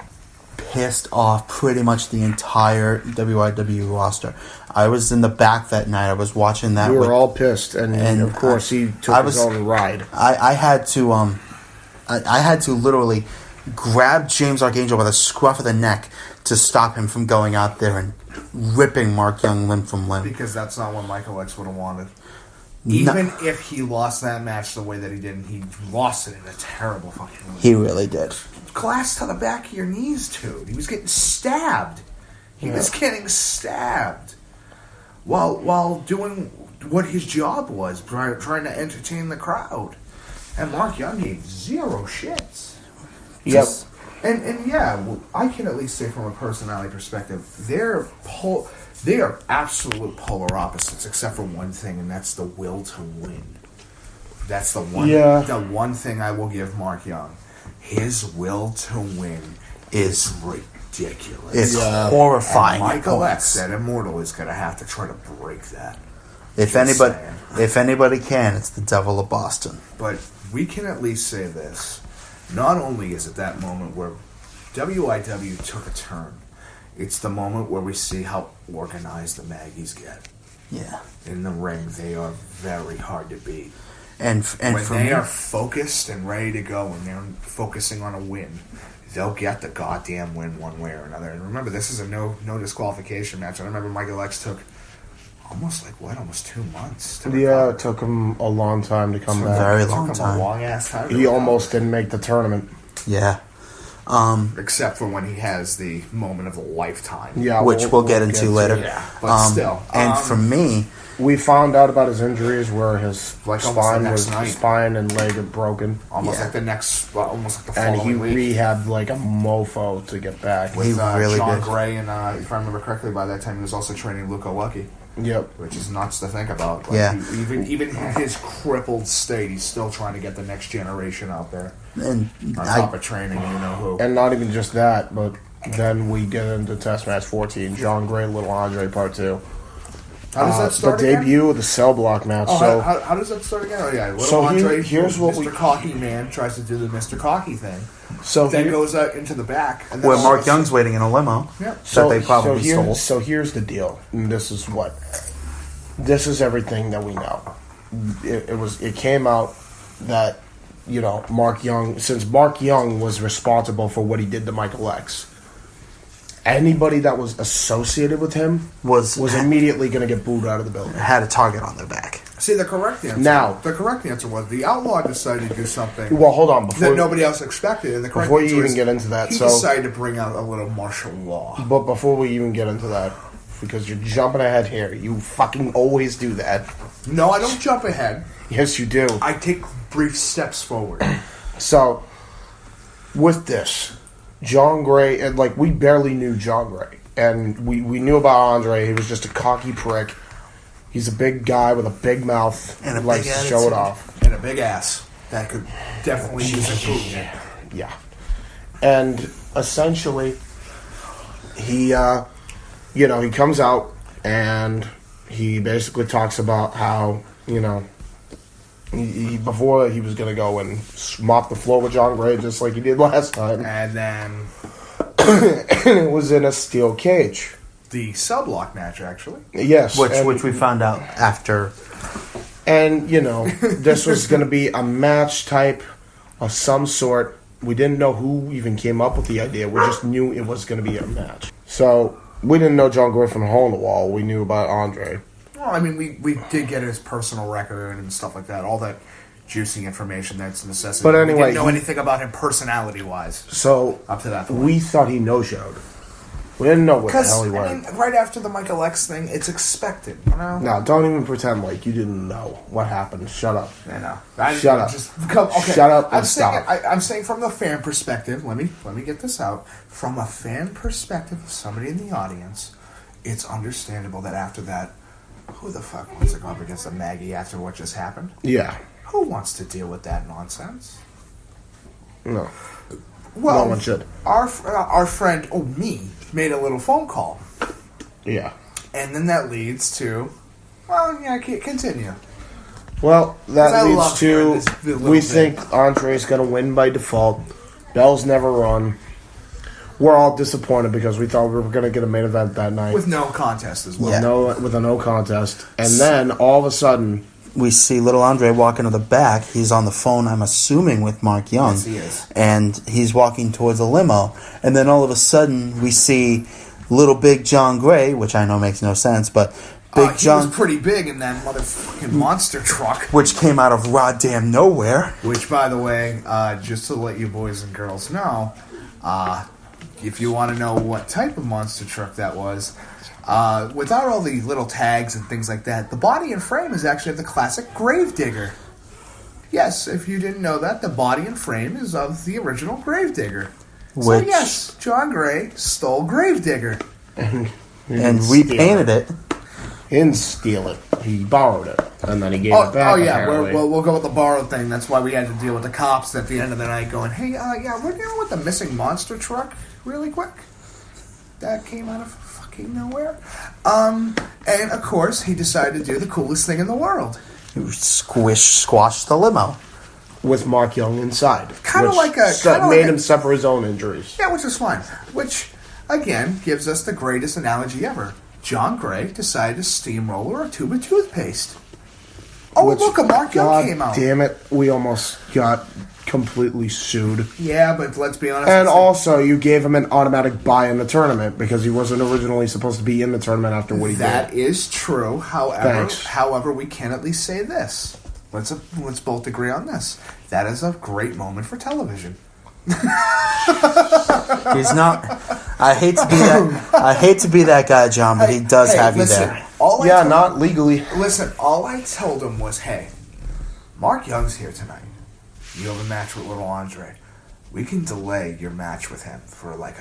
pissed off pretty much the entire WYW roster. I was in the back that night. I was watching that. We were all pissed, and of course he took his own ride. I had to I had to literally grab James Archangel by the scruff of the neck to stop him from going out there and ripping Mark Young limb from limb. Because that's not what Michael X would have wanted. Even if he lost that match the way that he did, he lost it in a terrible fucking way. He really did. Glass to the back of your knees, dude. He was getting stabbed. He was getting stabbed while doing what his job was, trying to entertain the crowd. And Mark Young gave zero shits. Yep. And yeah, I can at least say from a personality perspective, they are absolute polar opposites, except for one thing, and that's the will to win. That's the one thing I will give Mark Young. His will to win is ridiculous. It's horrifying. And Michael X, that Immortal, is going to have to try to break that. If anybody can, it's the Devil of Boston. But we can at least say this. Not only is it that moment where WYW took a turn, it's the moment where we see how organized the Maggies get. Yeah. In the ring, they are very hard to beat. And when they are focused and ready to go, and they're focusing on a win, they'll get the goddamn win one way or another. And remember, this is a no disqualification match. I remember Michael X took almost 2 months. It took him a long time to come back. Very long time. A long ass time. He almost didn't make the tournament. Yeah. Except for when he has the moment of a lifetime. Yeah, which we'll get into later. Yeah, but still. And for me, we found out about his injuries where his spine and leg had broken. Almost like the following and he week. rehabbed like a mofo to get back. With John Gray, and if I remember correctly, by that time he was also training Luca Lucky. Yep. Which is nuts to think about. Even in his crippled state, he's still trying to get the next generation out there. And on top of training, you know who. And not even just that, but then we get into Test Match 14, John Gray, Little Andre Part 2. How does that start the again? debut of the cell block match. Oh, how does that start again? Oh, yeah. Little Andre, here's what Mr. Cocky Man tries to do the Mr. Cocky thing. So then goes out into the back. And then where Mark Young's waiting in a limo. Yep. That they probably stole. So here's the deal. And this is everything that we know. It came out that, Mark Young, since Mark Young was responsible for what he did to Michael X, anybody that was associated with him was immediately going to get booed out of the building. Had a target on their back. See, the correct answer was the Outlaw decided to do something. Well, hold on. That nobody else expected. And the correct before you answer even is get into that, he decided to bring out a little martial law. But before we even get into that, because you're jumping ahead here, you fucking always do that. No, I don't jump ahead. Yes, you do. I take brief steps forward. So, with this, John Gray, and we barely knew John Gray. And we knew about Andre. He was just a cocky prick. He's a big guy with a big mouth and likes to show it off. And a big ass. That could definitely use improvement. Yeah. And essentially, he comes out and he basically talks about how, before he was going to go and mop the floor with John Gray just like he did last time. And then it was in a steel cage. The cell block match, actually. Yes. Which we found out after. And, this was going to be a match type of some sort. We didn't know who even came up with the idea. We just knew it was going to be a match. So, we didn't know John Gray from a hole in the wall. We knew about Andre. Well, I mean, we did get his personal record and stuff like that. All that juicy information that's necessary. But anyway, we didn't know anything about him personality-wise. So, up to that point. We thought he no-showed. We didn't know what the hell he was. I mean, right after the Michael X thing, it's expected, No, don't even pretend like you didn't know what happened. Shut up. I know. Shut up. Shut up and stop. I'm saying from the fan perspective, let me get this out. From a fan perspective of somebody in the audience, it's understandable that after that, Who the fuck wants to go up against a Maggie after what just happened? Yeah. Who wants to deal with that nonsense? No. Well, no one should. Our friend, me, made a little phone call. Yeah. And then that leads to, well, yeah, continue. Well, that leads to, we thing. think Andre's going to win by default. Bell's never run. We're all disappointed because we thought we were going to get a main event that night. With no contest as well. With a no contest. And then, all of a sudden, we see little Andre walk into the back. He's on the phone, I'm assuming, with Mark Young. Yes, he is. And he's walking towards a limo. And then all of a sudden, we see little big John Gray, which I know makes no sense, but Big John... He was pretty big in that motherfucking monster truck. Which came out of goddamn nowhere. Which, by the way, just to let you boys and girls know, if you want to know what type of monster truck that was, without all the little tags and things like that, the body and frame is actually of the classic Gravedigger. Yes, if you didn't know that, the body and frame is of the original Gravedigger. So yes, John Gray stole Gravedigger. and repainted it. He didn't steal it. He borrowed it. And then he gave it back. Oh, yeah. We'll go with the borrowed thing. That's why we had to deal with the cops at the end of the night going, hey, we're dealing with the missing monster truck really quick. That came out of fucking nowhere. And, of course, he decided to do the coolest thing in the world. He squashed the limo. With Mark Young inside. Kind of like a... made him suffer his own injuries. Yeah, which is fine. Which, again, gives us the greatest analogy ever. John Gray decided to steamroller a tube of toothpaste. Oh, look, a Mark Young came out. Damn it, we almost got completely sued. Yeah, but let's be honest. And also, you gave him an automatic bye in the tournament because he wasn't originally supposed to be in the tournament after what he did. That is true. However, we can at least say this. Let's both agree on this. That is a great moment for television. He's not. I hate to be that guy, John, but he does have you there. Not legally. Listen, all I told him was, hey, Mark Young's here tonight. You have a match with little Andre. We can delay your match with him for like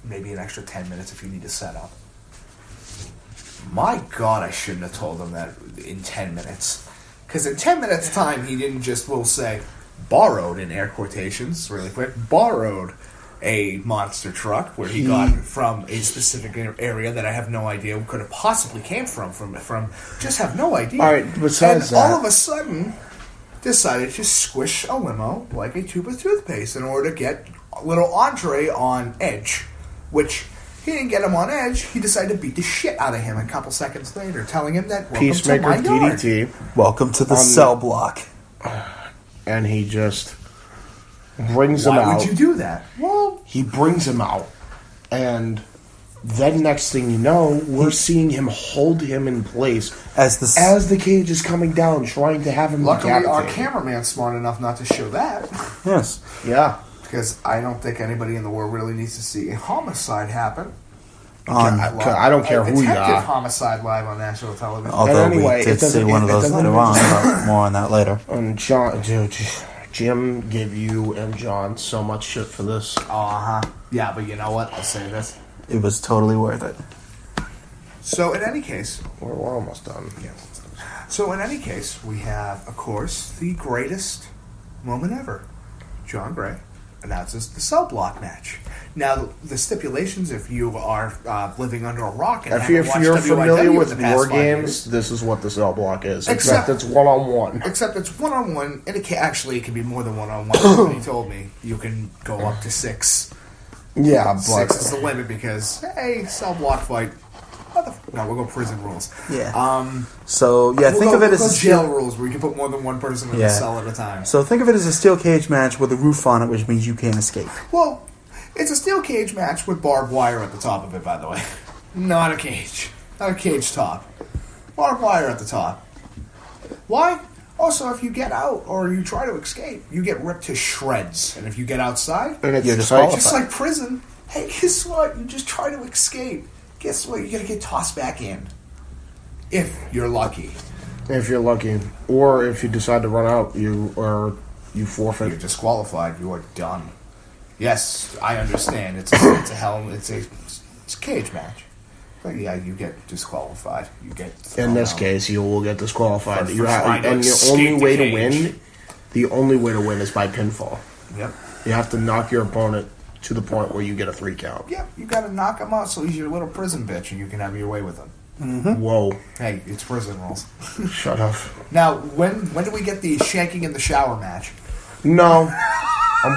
maybe an extra 10 minutes if you need to set up. My God, I shouldn't have told him that in 10 minutes. Because in 10 minutes' time, he didn't just, we'll say, borrowed, in air quotations, really quick, borrowed a monster truck where he got from a specific area that I have no idea could have possibly came from just have no idea. All right, besides and all of a sudden, decided to squish a limo like a tube of toothpaste in order to get little Andre on edge, which... He didn't get him on edge. He decided to beat the shit out of him a couple seconds later, telling him that, welcome Peacemaker to my yard. DDT. Welcome to the cell block. And he just brings him out. Why would you do that? Well, he brings him out. And then next thing you know, we're seeing him hold him in place as the cage is coming down, trying to have him Luckily, our cameraman's smart enough not to show that. Yes. Yeah. Because I don't think anybody in the world really needs to see a homicide happen. I don't care who you are. Detective homicide live on national television. Although we did see one of those later on, but more on that later. And Jim gave you and John so much shit for this. Yeah, but you know what? I'll say this. It was totally worth it. So in any case... We're almost done. Yeah. So in any case, we have, of course, the greatest moment ever. John Gray announces the cell block match. Now, the stipulations, if you are living under a rock and if you're familiar with war games, this is what the cell block is. Except it's one-on-one. Except it's one-on-one, and it can be more than one-on-one. Somebody told me you can go up to 6. Yeah, but 6 is the limit because, hey, cell block fight. No, we'll go prison rules. Yeah. Think of it as jail rules where you can put more than one person in a cell at a time. So think of it as a steel cage match with a roof on it, which means you can't escape. Well, it's a steel cage match with barbed wire at the top of it, by the way. Not a cage. Not a cage top. Barbed wire at the top. Why? Also, if you get out or you try to escape, you get ripped to shreds. And if you get outside, you're disqualified. Just like prison. Hey, guess what? You just try to escape. Guess what? You're going to get tossed back in. If you're lucky. If you're lucky. Or if you decide to run out, you forfeit. You're disqualified. You are done. Yes, I understand. It's a cage match. But yeah, you get disqualified. You get in this case, you will get disqualified. For You have, trying to and the escape only way the to win, the only way to win is by pinfall. Yep. You have to knock your opponent to the point where you get a 3 count. Yep. You got to knock him out so he's your little prison bitch, and you can have your way with him. Whoa! Hey, it's prison rules. Shut up. Now, when do we get the shanking in the shower match? No.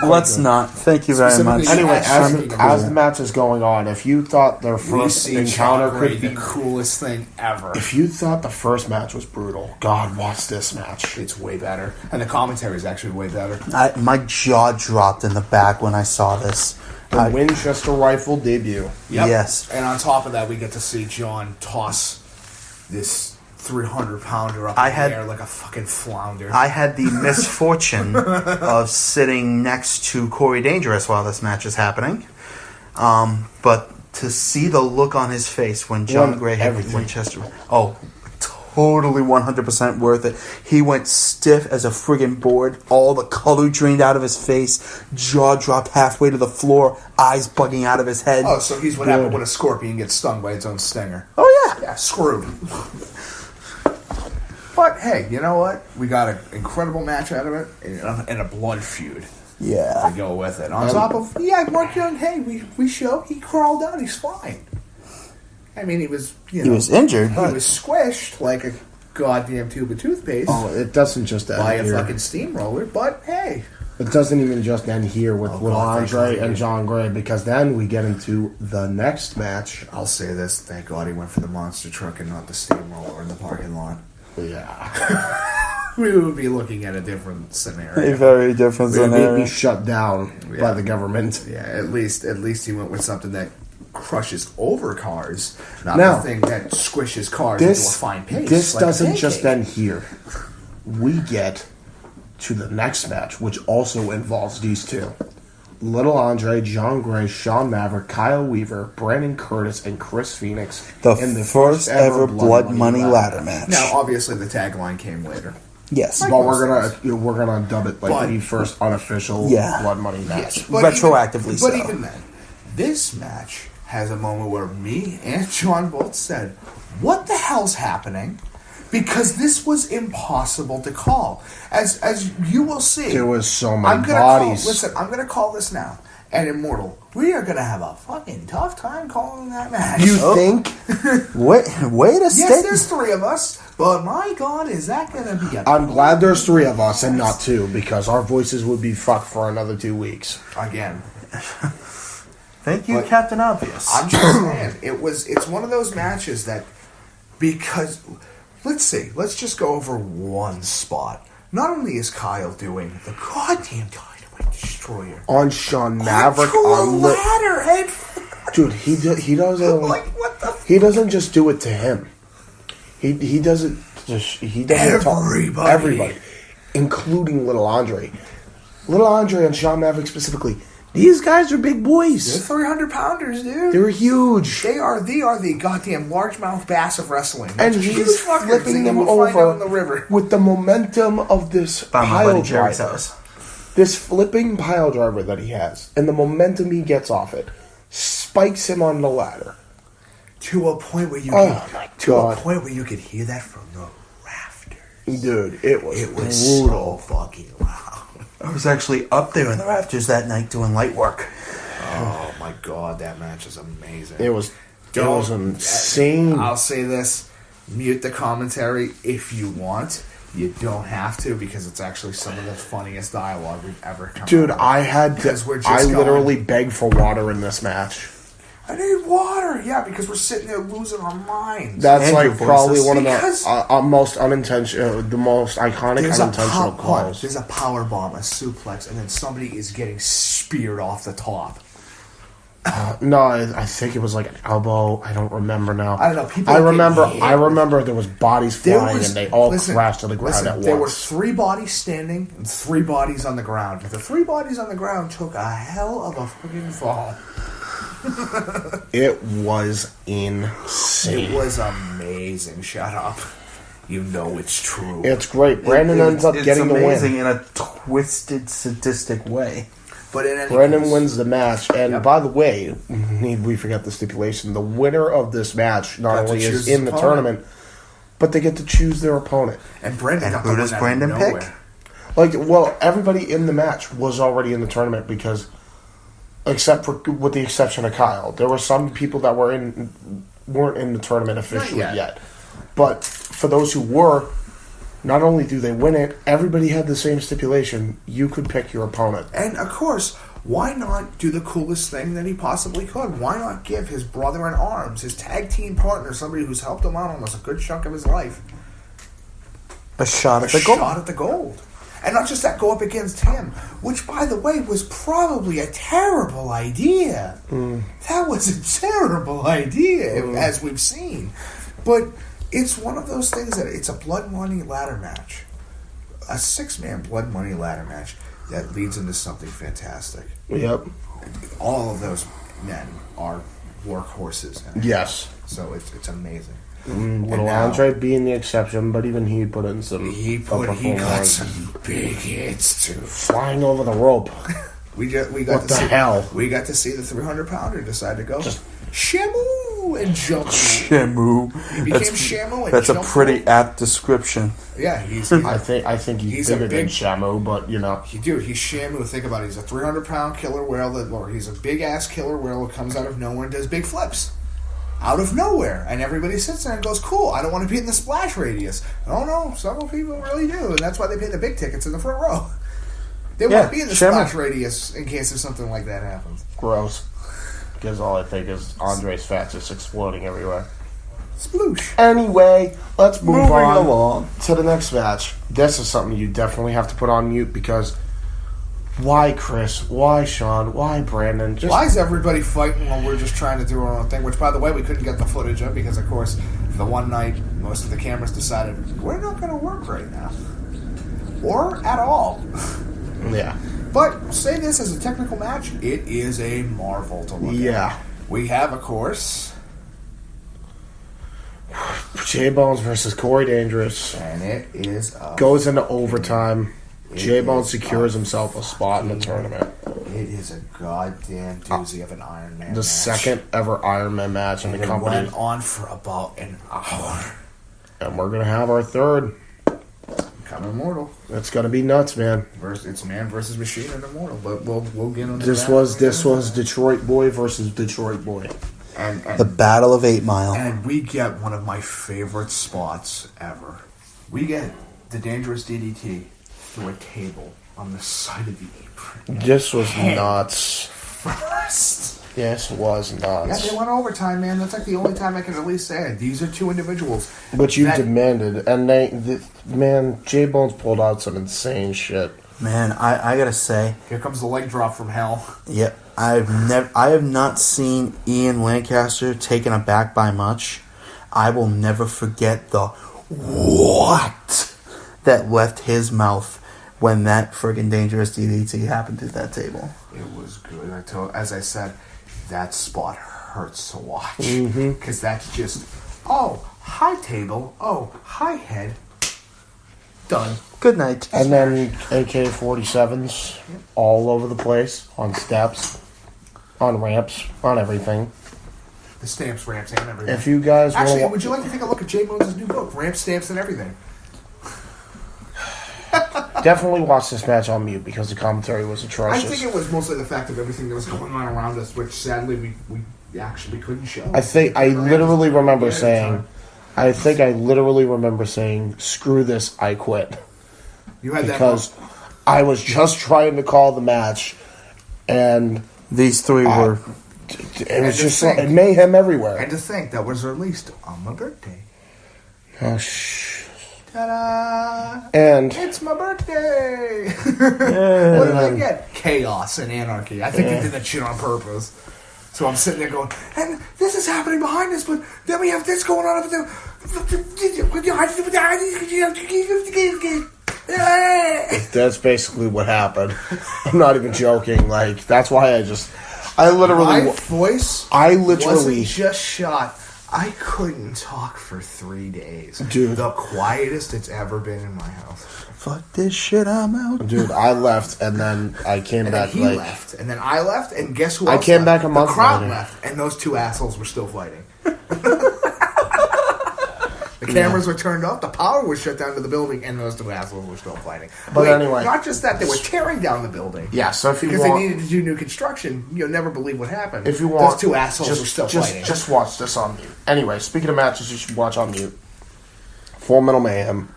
Let's not. Thank you very much. Anyway, as the match is going on, if you thought their first encounter could be the coolest thing ever, if you thought the first match was brutal, God, watch this match. it's way better, and the commentary is actually way better. My jaw dropped in the back when I saw this. The Winchester rifle debut. Yep. Yes. And on top of that, we get to see John toss this 300-pounder up in the air like a fucking flounder. I had the misfortune of sitting next to Corey Dangerous while this match is happening. But to see the look on his face when John Gray hit Winchester... Oh, totally 100% worth it. He went stiff as a friggin' board. All the color drained out of his face. Jaw dropped halfway to the floor. Eyes bugging out of his head. Oh, so he's what happened when a scorpion gets stung by its own stinger. Oh, yeah. Yeah, screwed. But, hey, you know what? We got an incredible match out of it and a blood feud. Yeah. To go with it. On top of, Mark Young, hey, we show he crawled out. He's fine. I mean, he was, he was injured. He was squished like a goddamn tube of toothpaste. Oh, it doesn't just end by a here. fucking steamroller, but hey. It doesn't even just end here with Andre and John Gray, because then we get into the next match. I'll say this, thank God he went for the monster truck and not the steamroller in the parking lot. Yeah. We would be looking at a different scenario. A very different scenario. We'd be shut down by the government. Yeah, at least he went with something that crushes over cars, not Now, the thing that squishes cars into a fine paste. This like a doesn't pancake. just end here. We get to the next match, which also involves these two. Little Andre, John Gray, Sean Maverick, Kyle Weaver, Brandon Curtis, and Chris Phoenix in the first ever Blood Money ladder match. Now, obviously, the tagline came later. Yes, but we're gonna dub it like the first unofficial Blood Money match, retroactively. But even then, this match has a moment where me and John both said, "What the hell's happening?" Because this was impossible to call. As you will see, there was so many bodies. I'm going to call this now. And Immortal, we are going to have a fucking tough time calling that match. You think? Wait a second. Yes, there's 3 of us, but my God, is that going to be a... I'm glad there's 3 of us and not 2, because our voices would be fucked for another 2 weeks. Again. Thank you, Captain Obvious. I'm just saying, it's one of those matches that, because... Let's just go over one spot. Not only is Kyle doing the goddamn Dynamite Destroyer on Sean Maverick on the ladder, and dude, he doesn't like what the he doesn't just do it to him. He does it to everybody, including Little Andre. Little Andre and Sean Maverick specifically. These guys are big boys. They're 300-pounders, dude. They're huge. They are the goddamn largemouth bass of wrestling. And he's flipping them over in the river with the momentum of this pile driver. This flipping pile driver that he has, and the momentum he gets off it, spikes him on the ladder to a point where you a point where you could hear that from the rafters. Dude, it was so brutal. fucking loud. I was actually up there in the rafters that night doing light work. Oh my God, that match is amazing. It was insane. I'll say this: mute the commentary if you want. You don't have to, because it's actually some of the funniest dialogue we've ever come. Dude, up I had to. I literally begged for water in this match. I need water. Yeah, because we're sitting there losing our minds. That's like probably one of the most unintentional, the most iconic unintentional calls. There's a power bomb, a suplex, and then somebody is getting speared off the top. No, I think it was like an elbow. I don't remember now. I don't know. I remember there was bodies flying and they all crashed to the ground at once. There were 3 bodies standing and 3 bodies on the ground. The 3 bodies on the ground took a hell of a fucking fall. It was insane. It was amazing. Shut up. You know it's true. It's great. Brandon ends up getting the win. It's amazing in a twisted, sadistic way. But in any Brendan case, wins the match, and by the way, we forgot the stipulation. The winner of this match not only is in the tournament, but they get to choose their opponent. And Brendan got who does Brendan pick? Everybody in the match was already in the tournament because, with the exception of Kyle, there were some people that weren't in the tournament officially yet. But for those who were, not only do they win it, everybody had the same stipulation. You could pick your opponent. And of course, why not do the coolest thing that he possibly could? Why not give his brother in arms, his tag team partner, somebody who's helped him out almost a good chunk of his life, a shot at the gold? And not just that, go up against him, which, by the way, was probably a terrible idea. That was a terrible idea, as we've seen. But it's one of those things that it's a blood money ladder match. A 6-man blood money ladder match that leads into something fantastic. Yep. All of those men are workhorses. Yes. So it's amazing. Little Andre being the exception, but even he put in some. He got some big hits too. Flying over the rope. We got what to the hell? We got to see the 300-pounder decide to go Shamu and jump. Shamu. He became Shamu. And that's a pretty apt description. Yeah, he's I think he's bigger than Shamu, but you know. He's Shamu. Think about it. He's a 300-pound killer whale or he's a big ass killer whale that comes out of nowhere and does big flips. Out of nowhere, and everybody sits there and goes, cool, I don't want to be in the splash radius. Oh no, several people really do, and that's why they pay the big tickets in the front row. They want to be in the splash radius in case if something like that happens. Gross. Because all I think is Andre's fat just exploding everywhere. Sploosh. Anyway, let's move on along to the next match. This is something you definitely have to put on mute because why Chris? Why Sean? Why Brandon? Why is everybody fighting when we're just trying to do our own thing? Which, by the way, we couldn't get the footage of because, of course, the one night most of the cameras decided we're not going to work right now. Or at all. Yeah. But say this as a technical match, it is a marvel to look at. Yeah. We have, of course, J-Bones versus Corey Dangerous. And it is goes into overtime. J-Bone secures himself a spot in the tournament. It is a goddamn doozy of an Iron Man match. The second ever Iron Man match in the company. It went on for about an hour. And we're going to have our third. Become Immortal. It's going to be nuts, man. It's man versus machine and Immortal. But we'll get into this that. This was Detroit Boy versus Detroit Boy. And the Battle of 8 Mile. And we get one of my favorite spots ever. We get the Dangerous DDT through a table on the side of the apron. This was nuts. First. Yes, it was nuts. Yeah, they went overtime, man. That's like the only time I can at least say it. These are two individuals. But you demanded, and J-Bones pulled out some insane shit. Man, I gotta say, here comes the leg drop from hell. Yep, I have not seen Ian Lancaster taken aback by much. I will never forget the what that left his mouth when that friggin' Dangerous DDT happened to that table. It was good. As I said, that spot hurts to watch. Because that's just, high table, high head, done. Good night. And then AK-47s all over the place, on steps, on ramps, on everything. The stamps, ramps, and everything. If you guys actually, would you like to take a look at J Bones' new book, Ramp, Stamps, and Everything? Definitely watch this match on mute because the commentary was atrocious. I think it was mostly the fact of everything that was going on around us, which sadly we actually couldn't show. I literally remember saying, screw this, I quit. You had because I was just trying to call the match, and these three were. It was just mayhem everywhere. And to think that was released on my birthday. Oh Ta-da! And it's my birthday. What did I get? Chaos and anarchy. I think they did that shit on purpose. So I'm sitting there going, and this is happening behind us, but then we have this going on over there. That's basically what happened. I'm not even joking. Like, that's why I literally my voice wasn't just shot. I couldn't talk for 3 days. Dude. The quietest it's ever been in my house. Fuck this shit, I'm out. Dude, I left, and then I came back. He left, and then I left, and guess who I else came left? back a month The crowd later. left, and those two assholes were still fighting. The cameras were turned off, the power was shut down to the building, and those two assholes were still fighting. But anyway. Not just that, they were tearing down the building. Yeah, so if you because want... they needed to do new construction, you'll never believe what happened. If you want... Those two assholes were still fighting. Just watch this on mute. Anyway, speaking of matches you should watch on mute. Full Metal Mayhem.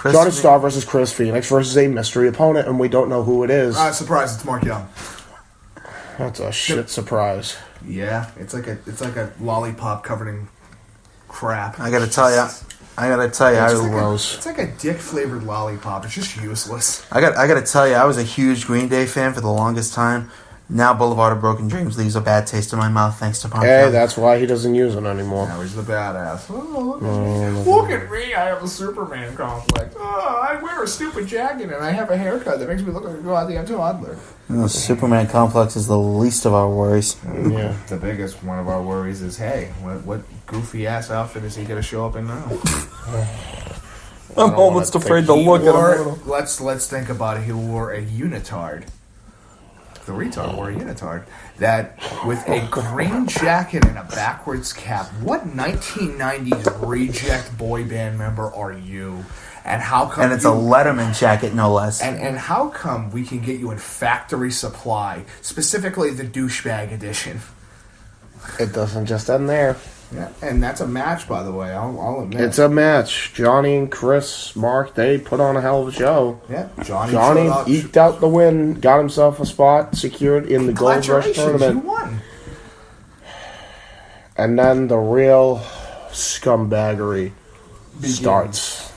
Johnny Starr versus Chris Phoenix versus a mystery opponent, and we don't know who it is. Surprise, it's Mark Young. That's a shit surprise. Yeah, it's like a lollipop covered in crap. I gotta tell you, It's like a dick flavored lollipop. It's just useless. I gotta tell you, I was a huge Green Day fan for the longest time. Now Boulevard of Broken Dreams leaves a bad taste in my mouth thanks to Punk. Hey, that's why he doesn't use it anymore. Now he's the badass. Oh, look at me. I have a Superman complex. Oh, I wear a stupid jacket and I have a haircut that makes me look like a goddamn toddler. The Superman complex is the least of our worries. Yeah. The biggest one of our worries is, hey, what goofy ass outfit is he going to show up in now? I'm almost afraid to look at him. Let's think about it. He wore a unitard. The retard wore a unitard. That with a green jacket and a backwards cap. What 1990s reject boy band member are you? And how come? And it's a Letterman jacket, no less. And how come we can get you in factory supply, specifically the douchebag edition? It doesn't just end there. Yeah, and that's a match, by the way. I'll admit. It's a match. Johnny and Chris, Mark, they put on a hell of a show. Yeah, Johnny eked out the win, got himself a spot secured in the Gold Rush tournament. You won. And then the real scumbaggery starts.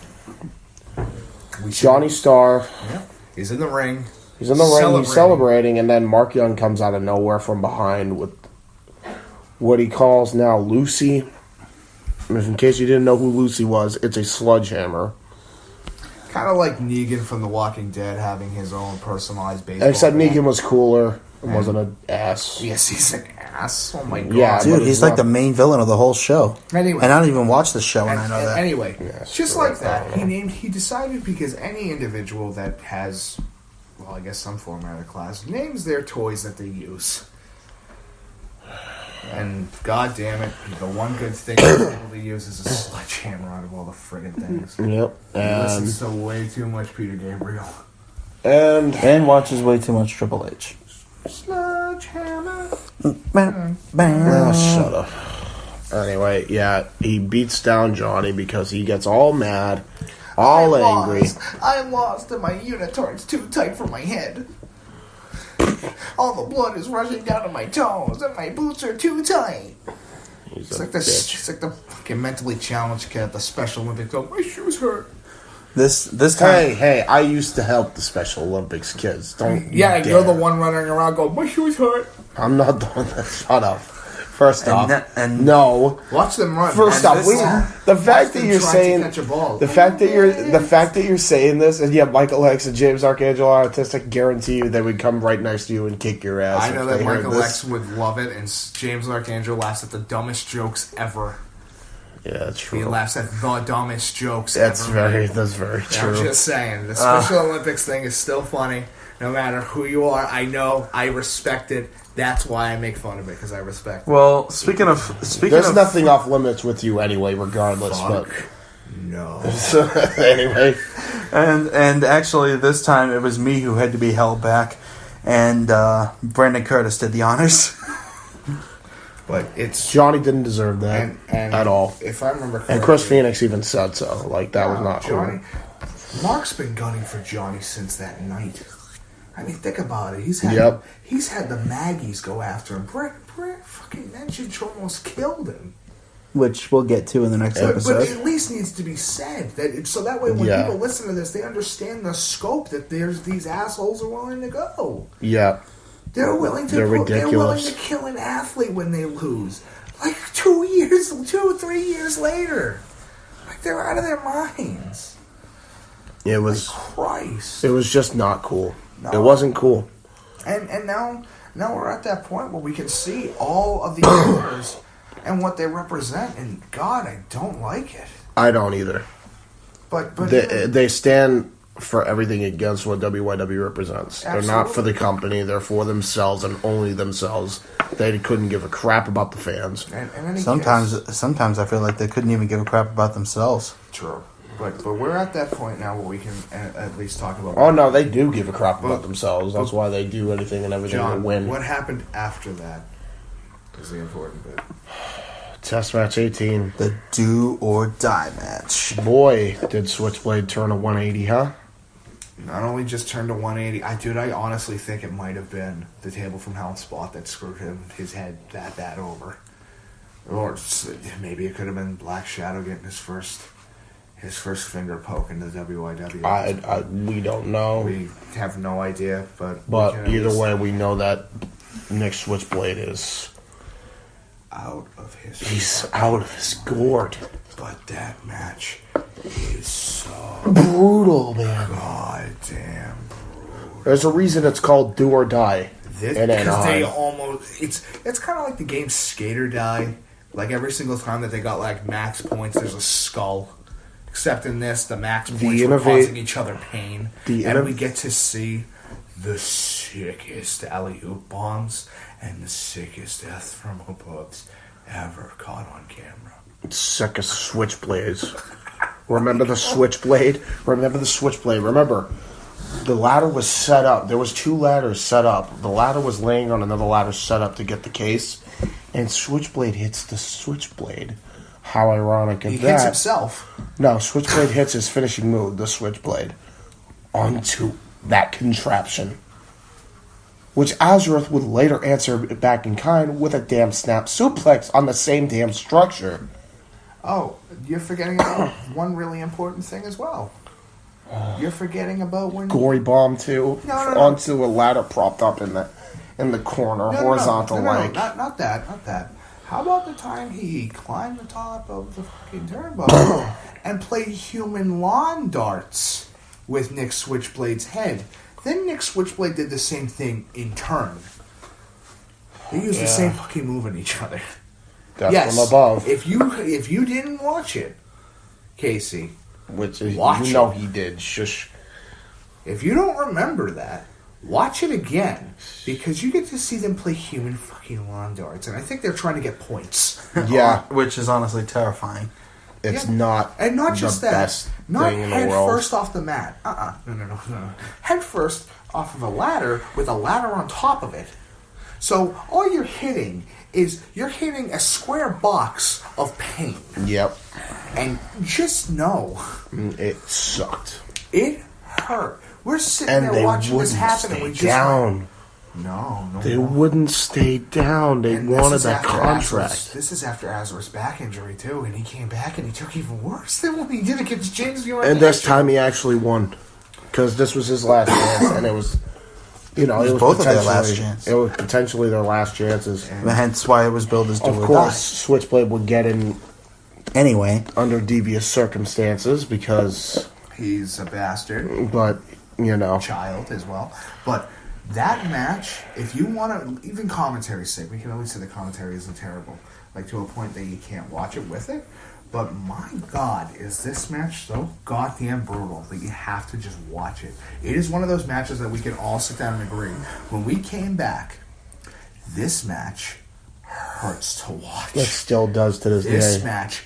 Johnny Starr. Yeah, he's in the ring. He's celebrating, and then Mark Young comes out of nowhere from behind with what he calls now Lucy. In case you didn't know who Lucy was, it's a sledgehammer. Kind of like Negan from The Walking Dead having his own personalized baseball. Except Negan was cooler and wasn't an ass. Yes, he's an ass. Oh my god. Yeah, dude, he's like the main villain of the whole show. Anyway. And I don't even watch the show, and I know that. Anyway, just like that, he decided because any individual that has, well, I guess some format of class, names their toys that they use. And god damn it, the one good thing he's able to use is a sledgehammer out of all the friggin' things. Yep. He listens to way too much Peter Gabriel. And watches way too much Triple H. Sledgehammer. Shut up. Anyway, yeah, he beats down Johnny because he gets all mad, all angry. I lost and my unitard's too tight for my head. All the blood is rushing down to my toes, and my boots are too tight. It's like the fucking mentally challenged kid at the Special Olympics. Oh, my shoes hurt. This time, hey! I used to help the Special Olympics kids. Don't. Yeah, you're the one running around going, my shoes hurt. I'm not the one that. Shut up. First off, no. Watch them run. First off, the fact that you're saying the fact that you're saying this, and yet Michael X and James Archangel are autistic, guarantee you they would come right next to you and kick your ass. I know that Michael X would love it, and James Archangel laughs at the dumbest jokes ever. Yeah, that's true. He laughs at the dumbest jokes that's ever. That's very true. I'm just saying, the Special Olympics thing is still funny. No matter who you are, I know, I respect it. That's why I make fun of it, because I respect it. Well, speaking of... There's nothing off limits with you anyway, regardless. Fuck. But no. So, anyway. And actually, this time, it was me who had to be held back, and Brandon Curtis did the honors. But it's... Johnny didn't deserve that at all. If I remember correctly... And Chris Phoenix even said so. Like, that was not Johnny. cool. Mark's been gunning for Johnny since that night. I mean, think about it. He's had the Maggies go after him. Brett fucking mentioned almost killed him. Which we'll get to in the next episode. But at least needs to be said. So that way when people listen to this, they understand the scope that there's these assholes are willing to go. Yeah. They're willing to kill an athlete when they lose. Like 3 years later. Like they're out of their minds. It was Christ. It was just not cool. No. It wasn't cool. And now we're at that point where we can see all of the owners and what they represent, and God, I don't like it. I don't either. But they stand for everything against what WYW represents. Absolutely. They're not for the company. They're for themselves and only themselves. They couldn't give a crap about the fans. And Sometimes I feel like they couldn't even give a crap about themselves. True. But we're at that point now where we can at least talk about... Oh, no, they do give a crap about themselves. That's why they do anything and everything John, to win. What happened after that is the important bit. Test match 18. The do or die match. Boy, did Switchblade turn a 180, huh? Not only just turned a 180, I honestly think it might have been the table from Hell spot that screwed his head that bad over. Or maybe it could have been Black Shadow getting his first finger poke into the WYW. We don't know. We have no idea, but either way, we know that Nick Switchblade is out of his... He's out of his gourd. But that match is so brutal, man. God damn brutal. There's a reason it's called Do or Die. Because they almost... It's kind of like the game Skate or Die. Like every single time that they got like max points, there's a skull. Except in this, the max points were causing each other pain. And we get to see the sickest alley-oop bombs and the sickest death from Hauppauge ever caught on camera. Sickest switchblades. Remember the switchblade? Remember, the ladder was set up. There was 2 ladders set up. The ladder was laying on another ladder set up to get the case. And Switchblade hits the switchblade. How ironic is that? He hits himself. No, Switchblade hits his finishing move, the switchblade, onto that contraption. Which Azareth would later answer back in kind with a damn snap suplex on the same damn structure. Oh, you're forgetting about one really important thing as well. You're forgetting about when... Gory bomb, too. No. Onto a ladder propped up in the corner, horizontal like. Not that. How about the time he climbed the top of the fucking turnbuckle and played human lawn darts with Nick Switchblade's head? Then Nick Switchblade did the same thing in turn. They used the same fucking move on each other. That's from above. If you didn't watch it, Casey, watch it. He did. Shush. If you don't remember that, watch it again, because you get to see them play human fucking lawn darts, and I think they're trying to get points. Yeah, which is honestly terrifying. It's not, and not just that, best not thing in the head world. first off the mat. No. Head first off of a ladder with a ladder on top of it. So all you're hitting is a square box of pain. Yep. And just know, it sucked. It hurt. We're sitting there watching this happen, and we just down. No. They wouldn't stay down. They wanted that contract. This is after Azareth's back injury, too, and he came back and he took even worse than what he did against James York. And this time he actually won. Because this was his last chance, and it was... it was both of their last chance. It was potentially their last chances. And hence why it was billed as Do or Die. Of course, Switchblade would get in... Anyway. Under devious circumstances, because... He's a bastard. But, Child as well. But... That match, if you want to, even commentary's sake, we can always say the commentary isn't terrible, like to a point that you can't watch it with it. But my God, is this match so goddamn brutal that you have to just watch it. It is one of those matches that we can all sit down and agree. When we came back, this match hurts to watch. It still does to this day. This match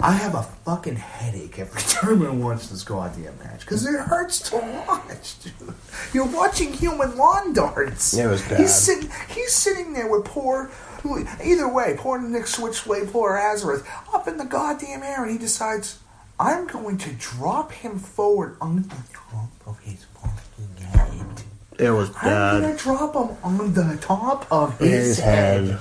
I have a fucking headache every time I watch this goddamn match because it hurts to watch, dude. You're watching human lawn darts. It was bad. He's sitting there with poor Nick Switchblade, poor Azareth, up in the goddamn air, and he decides, I'm going to drop him forward on the top of his fucking head. It was bad. I'm going to drop him on the top of his head.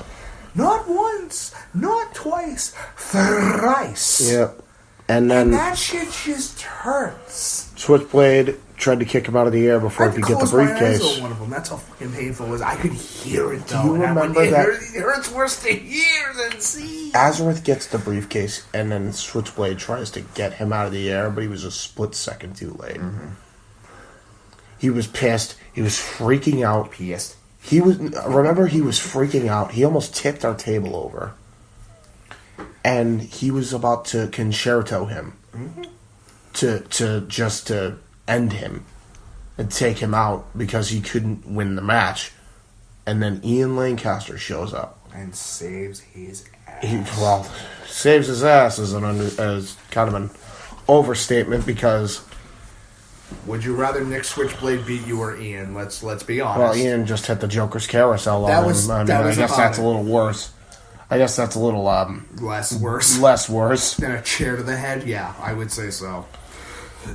Not once, not twice, thrice. Yep. And then that shit just hurts. Switchblade tried to kick him out of the air before he could get the briefcase. One of them. That's how fucking painful it was. I could hear it though. Do you remember that? It hurts worse to hear than see. Azareth gets the briefcase, and then Switchblade tries to get him out of the air, but he was a split second too late. Mm-hmm. He was pissed. He was freaking out. Pissed. He was freaking out. He almost tipped our table over. and he was about to concerto him to end him and take him out because he couldn't win the match. And then Ian Lancaster shows up and saves his ass. Saves his ass is kind of an overstatement because. Would you rather Nick Switchblade beat you or Ian? Let's be honest. Well, Ian just hit the Joker's carousel on him. I guess that's a little worse. I guess that's a little less worse. Less worse than a chair to the head. Yeah, I would say so.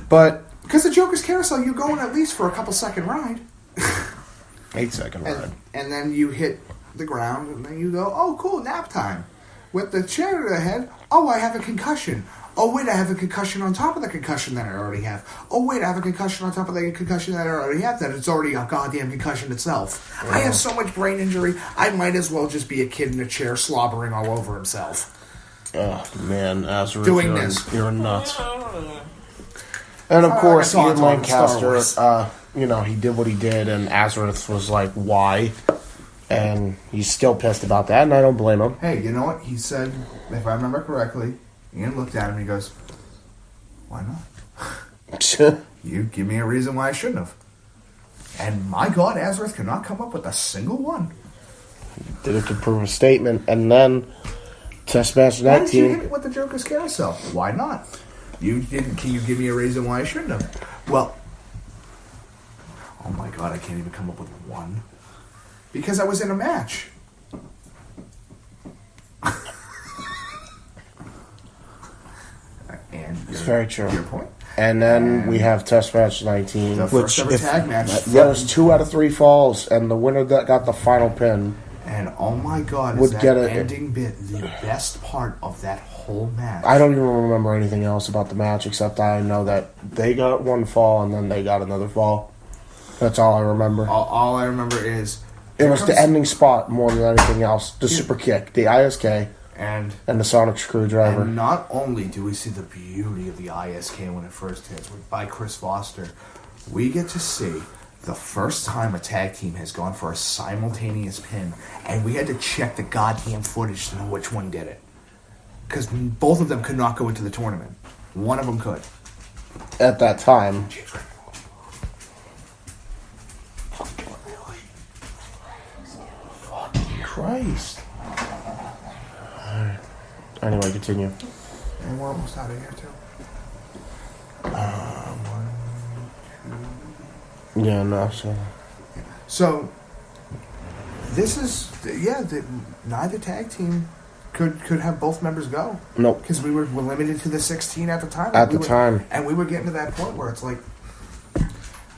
But because the Joker's carousel, you're going at least for a couple second ride. 8-second ride, and then you hit the ground, and then you go, "Oh, cool, nap time." With the chair to the head, oh, I have a concussion. Oh, wait, I have a concussion on top of the concussion that I already have. Oh, wait, I have a concussion on top of the concussion that I already have. That it's already a goddamn concussion itself. I have so much brain injury, I might as well just be a kid in a chair slobbering all over himself. Oh, man, Azrath, you're nuts. And, of course, Ian Lancaster, he did what he did, and Azrath was like, why? And he's still pissed about that, and I don't blame him. Hey, you know what? He said, if I remember correctly, Ian looked at him and he goes, why not? You give me a reason why I shouldn't have. And my God, Azrath cannot come up with a single one. Did it to prove a statement, and then test match 19. Why did you hit me with the Joker's carousel? Why not? You didn't. Can you give me a reason why I shouldn't have? Well, oh my God, I can't even come up with one. Because I was in a match. And it's very true. Your point. And then we have test match 19, the first ever tag match. There was 2 out of 3 falls, and the winner that got the final pin. And oh my God, is that ending bit the best part of that whole match? I don't even remember anything else about the match except I know that they got 1 fall and then they got another fall. That's all I remember. All I remember is it was the ending spot more than anything else. The super kick, the ISK, and the sonic screwdriver. And not only do we see the beauty of the ISK when it first hits by Chris Foster, we get to see the first time a tag team has gone for a simultaneous pin, and we had to check the goddamn footage to know which one did it. Because both of them could not go into the tournament. One of them could. At that time. Fucking Christ. Alright. Anyway, continue. And we're almost out of here, too. Yeah, no, so this is neither tag team could have both members go. Nope. Because we were limited to the 16 at the time. And we were getting to that point where it's like,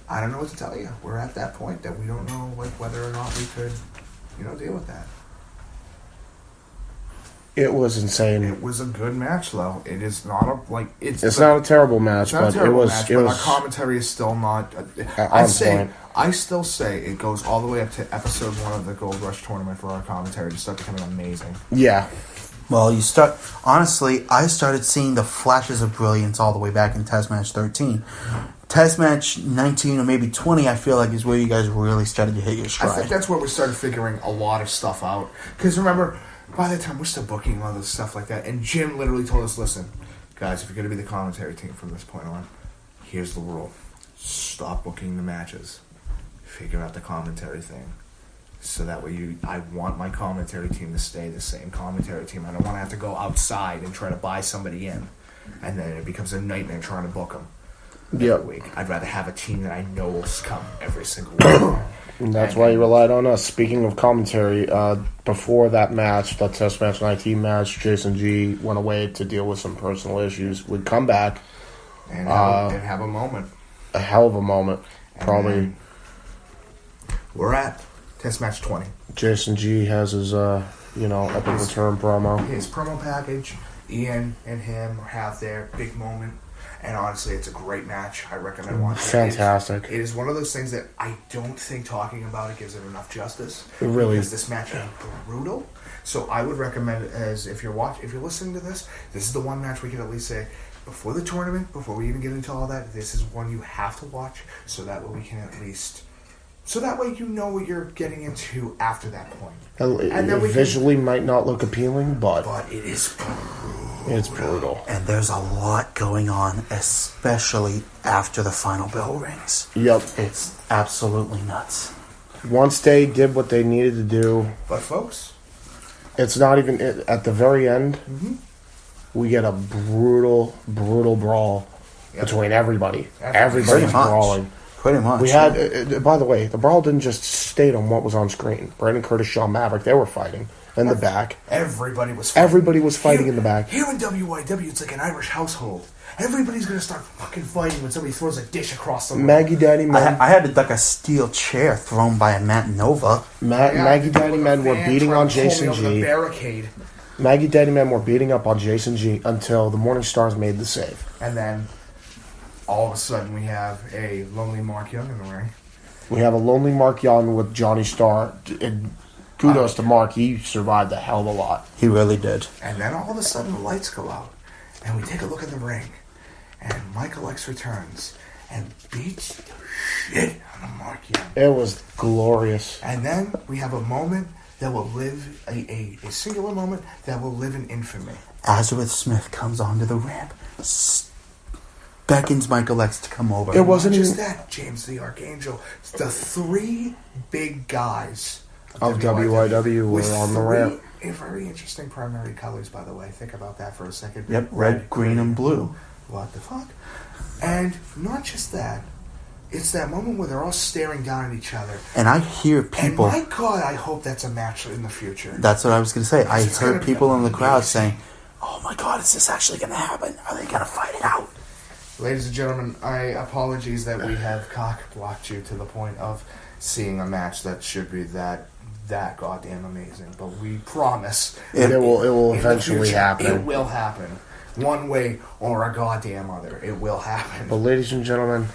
I don't know what to tell you. We're at that point that we don't know whether or not we could, deal with that. It was insane. It was a good match, though. It is not it's not a terrible match, but it was. Our commentary is still not. I still say it goes all the way up to episode 1 of the Gold Rush tournament for our commentary to start becoming amazing. Yeah. Well, honestly, I started seeing the flashes of brilliance all the way back in Test Match 13. Test Match 19 or maybe 20, I feel like, is where you guys really started to hit your stride. I think that's where we started figuring a lot of stuff out. Because remember, by the time we're still booking all this stuff like that, and Jim literally told us, listen, guys, if you're going to be the commentary team from this point on, here's the rule. Stop booking the matches. Figure out the commentary thing. So that way I want my commentary team to stay the same commentary team. I don't want to have to go outside and try to buy somebody in. And then it becomes a nightmare trying to book them every week. I'd rather have a team that I know will come every single week. And that's why you relied on us. Speaking of commentary, before that match, that Test Match 19 match, Jason G went away to deal with some personal issues. We'd come back. And have a moment. A hell of a moment. Probably. We're at Test Match 20. Jason G has his, epic return promo. His promo package. Ian and him have their big moment. And honestly, it's a great match. I recommend watching it. Fantastic. It is one of those things that I don't think talking about it gives it enough justice. It really because this match is brutal. So I would recommend it as if you're listening to this is the one match we can at least say before the tournament, before we even get into all that, this is one you have to watch so that way we can at least So that way you know what you're getting into after that point. And then visually might not look appealing, but it is brutal. It's brutal. And there's a lot going on, especially after the final bell rings. Yep. It's absolutely nuts. Once they did what they needed to do. But folks, it's not even at the very end. Mm-hmm. We get a brutal brawl between everybody. Everybody's brawling. Pretty much. We had, by the way, the brawl didn't just state on what was on screen. Brandon Curtis, Shawn Maverick, they were fighting in the back. Everybody was fighting. Everybody was fighting in the back. Here in WYW, it's like an Irish household. Everybody's going to start fucking fighting when somebody throws a dish across the room. Maggie Daddy Men. I had to duck a steel chair thrown by a Matt Nova. Maggie Daddy Men were beating on Jason G. Barricade. Maggie Daddy Men were beating up on Jason G until the Morning Stars made the save. And then all of a sudden we have a lonely Mark Young in the ring. We have a lonely Mark Young with Johnny Starr. And kudos to Mark. He survived a hell of a lot. He really did. And then all of a sudden the lights go out. And we take a look at the ring. And Michael X returns and beats the shit out of Mark Young. It was glorious. And then we have a moment that will live, a singular moment that will live in infamy. Azareth Smith comes onto the ramp, beckons Michael X to come over. It wasn't just even that, James the Archangel. The three big guys of WYW were on the ramp. Very interesting primary colors, by the way. Think about that for a second. Yep, red, green, and blue. What the fuck? And not just that. It's that moment where they're all staring down at each other. And I hear people... And my God, I hope that's a match in the future. That's what I was going to say. I heard people in the crowd saying, oh my God, is this actually going to happen? Are they going to fight it out? Ladies and gentlemen, apologies that we have cock-blocked you to the point of seeing a match that should be that goddamn amazing. But we promise it will eventually happen. It will happen. One way or a goddamn other. It will happen. But ladies and gentlemen,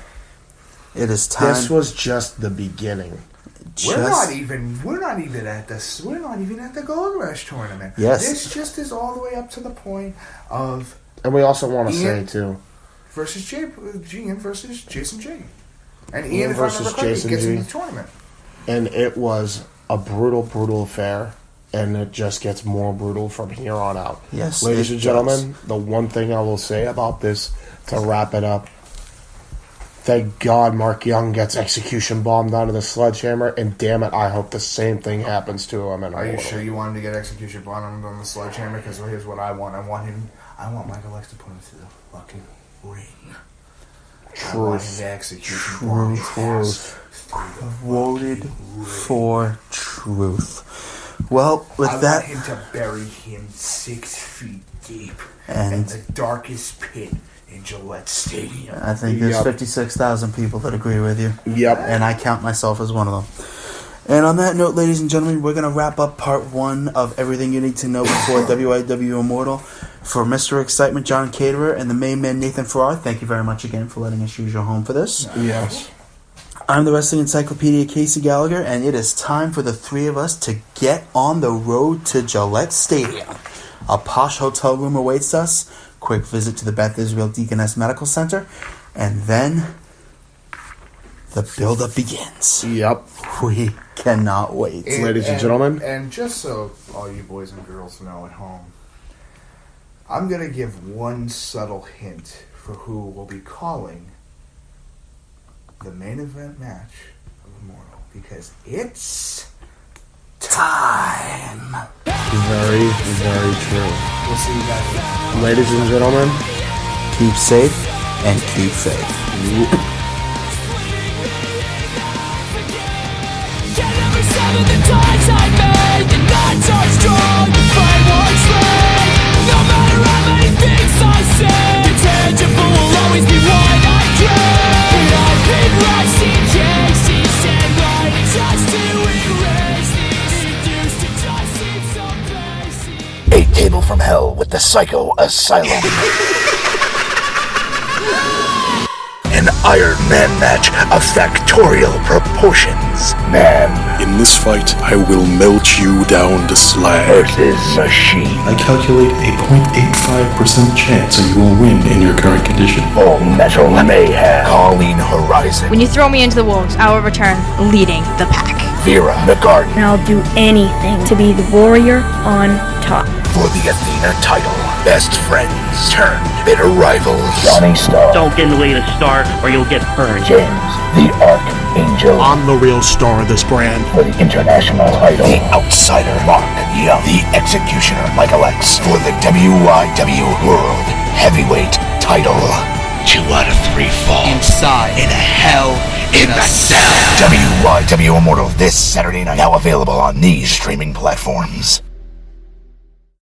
it is time. This was just the beginning. We're not even at the Gold Rush tournament. Yes. This just is all the way up to the point of. And we also want to say too, versus Ian versus Jason G. And Ian versus Jason gets into the tournament. And it was a brutal affair. And it just gets more brutal from here on out. Yes, ladies and gentlemen, the one thing I will say about this to wrap it up, thank God Mark Young gets execution bombed onto the sledgehammer, and damn it, I hope the same thing happens to him. Are you sure you wanted to get execution bombed on the sledgehammer? Because here's what I want. I want Michael X to put him through the fucking ring. I want him to execution bomb his ass. Voted for truth. Well, with that, I want him to bury him 6 feet deep in the darkest pit in Gillette Stadium. I think there's 56,000 people that agree with you. Yep. And I count myself as one of them. And on that note, ladies and gentlemen, we're going to wrap up part 1 of everything you need to know before WYW Immortal. For Mr. Excitement, John Caterer, and the main man, Nathan Farrar, thank you very much again for letting us use your home for this. Yes. I'm the Wrestling Encyclopedia, Casey Gallagher, and it is time for the three of us to get on the road to Gillette Stadium. A posh hotel room awaits us, quick visit to the Beth Israel Deaconess Medical Center, and then the build-up begins. Yep. We cannot wait. Ladies and gentlemen. And just so all you boys and girls know at home, I'm going to give one subtle hint for who will be calling the main event match of Immortal, because it's time. Very true. We'll see you guys later. Ladies and gentlemen, keep safe and keep faith. The times I made, the nights are strong, the fight won't slay. No matter how many things I say, the tangible will always be what I crave. I've been rising cases and writing just to erase these used to just seem so basic. A table from hell with the Psycho Asylum. An Iron Man match of factorial proportions. Man. In this fight, I will melt you down to slag. Versus machine. I calculate a 0.85% chance that you will win in your current condition. Full Metal Mayhem. Colleen Horizon. When you throw me into the wolves, I will return leading the pack. Vera McGarden. And I'll do anything to be the warrior on top. For the Athena title, best friends turned bitter rivals. Johnny Starr. Don't get in the way of the star or you'll get burned. James, the Archangel. I'm the real star of this brand. For the international title, the Outsider, Mark Young. The Executioner, Michael X. For the WYW World Heavyweight title. 2 out of 3 fall. Inside. In a hell in a cell. WYW Immortal this Saturday night. Now available on these streaming platforms.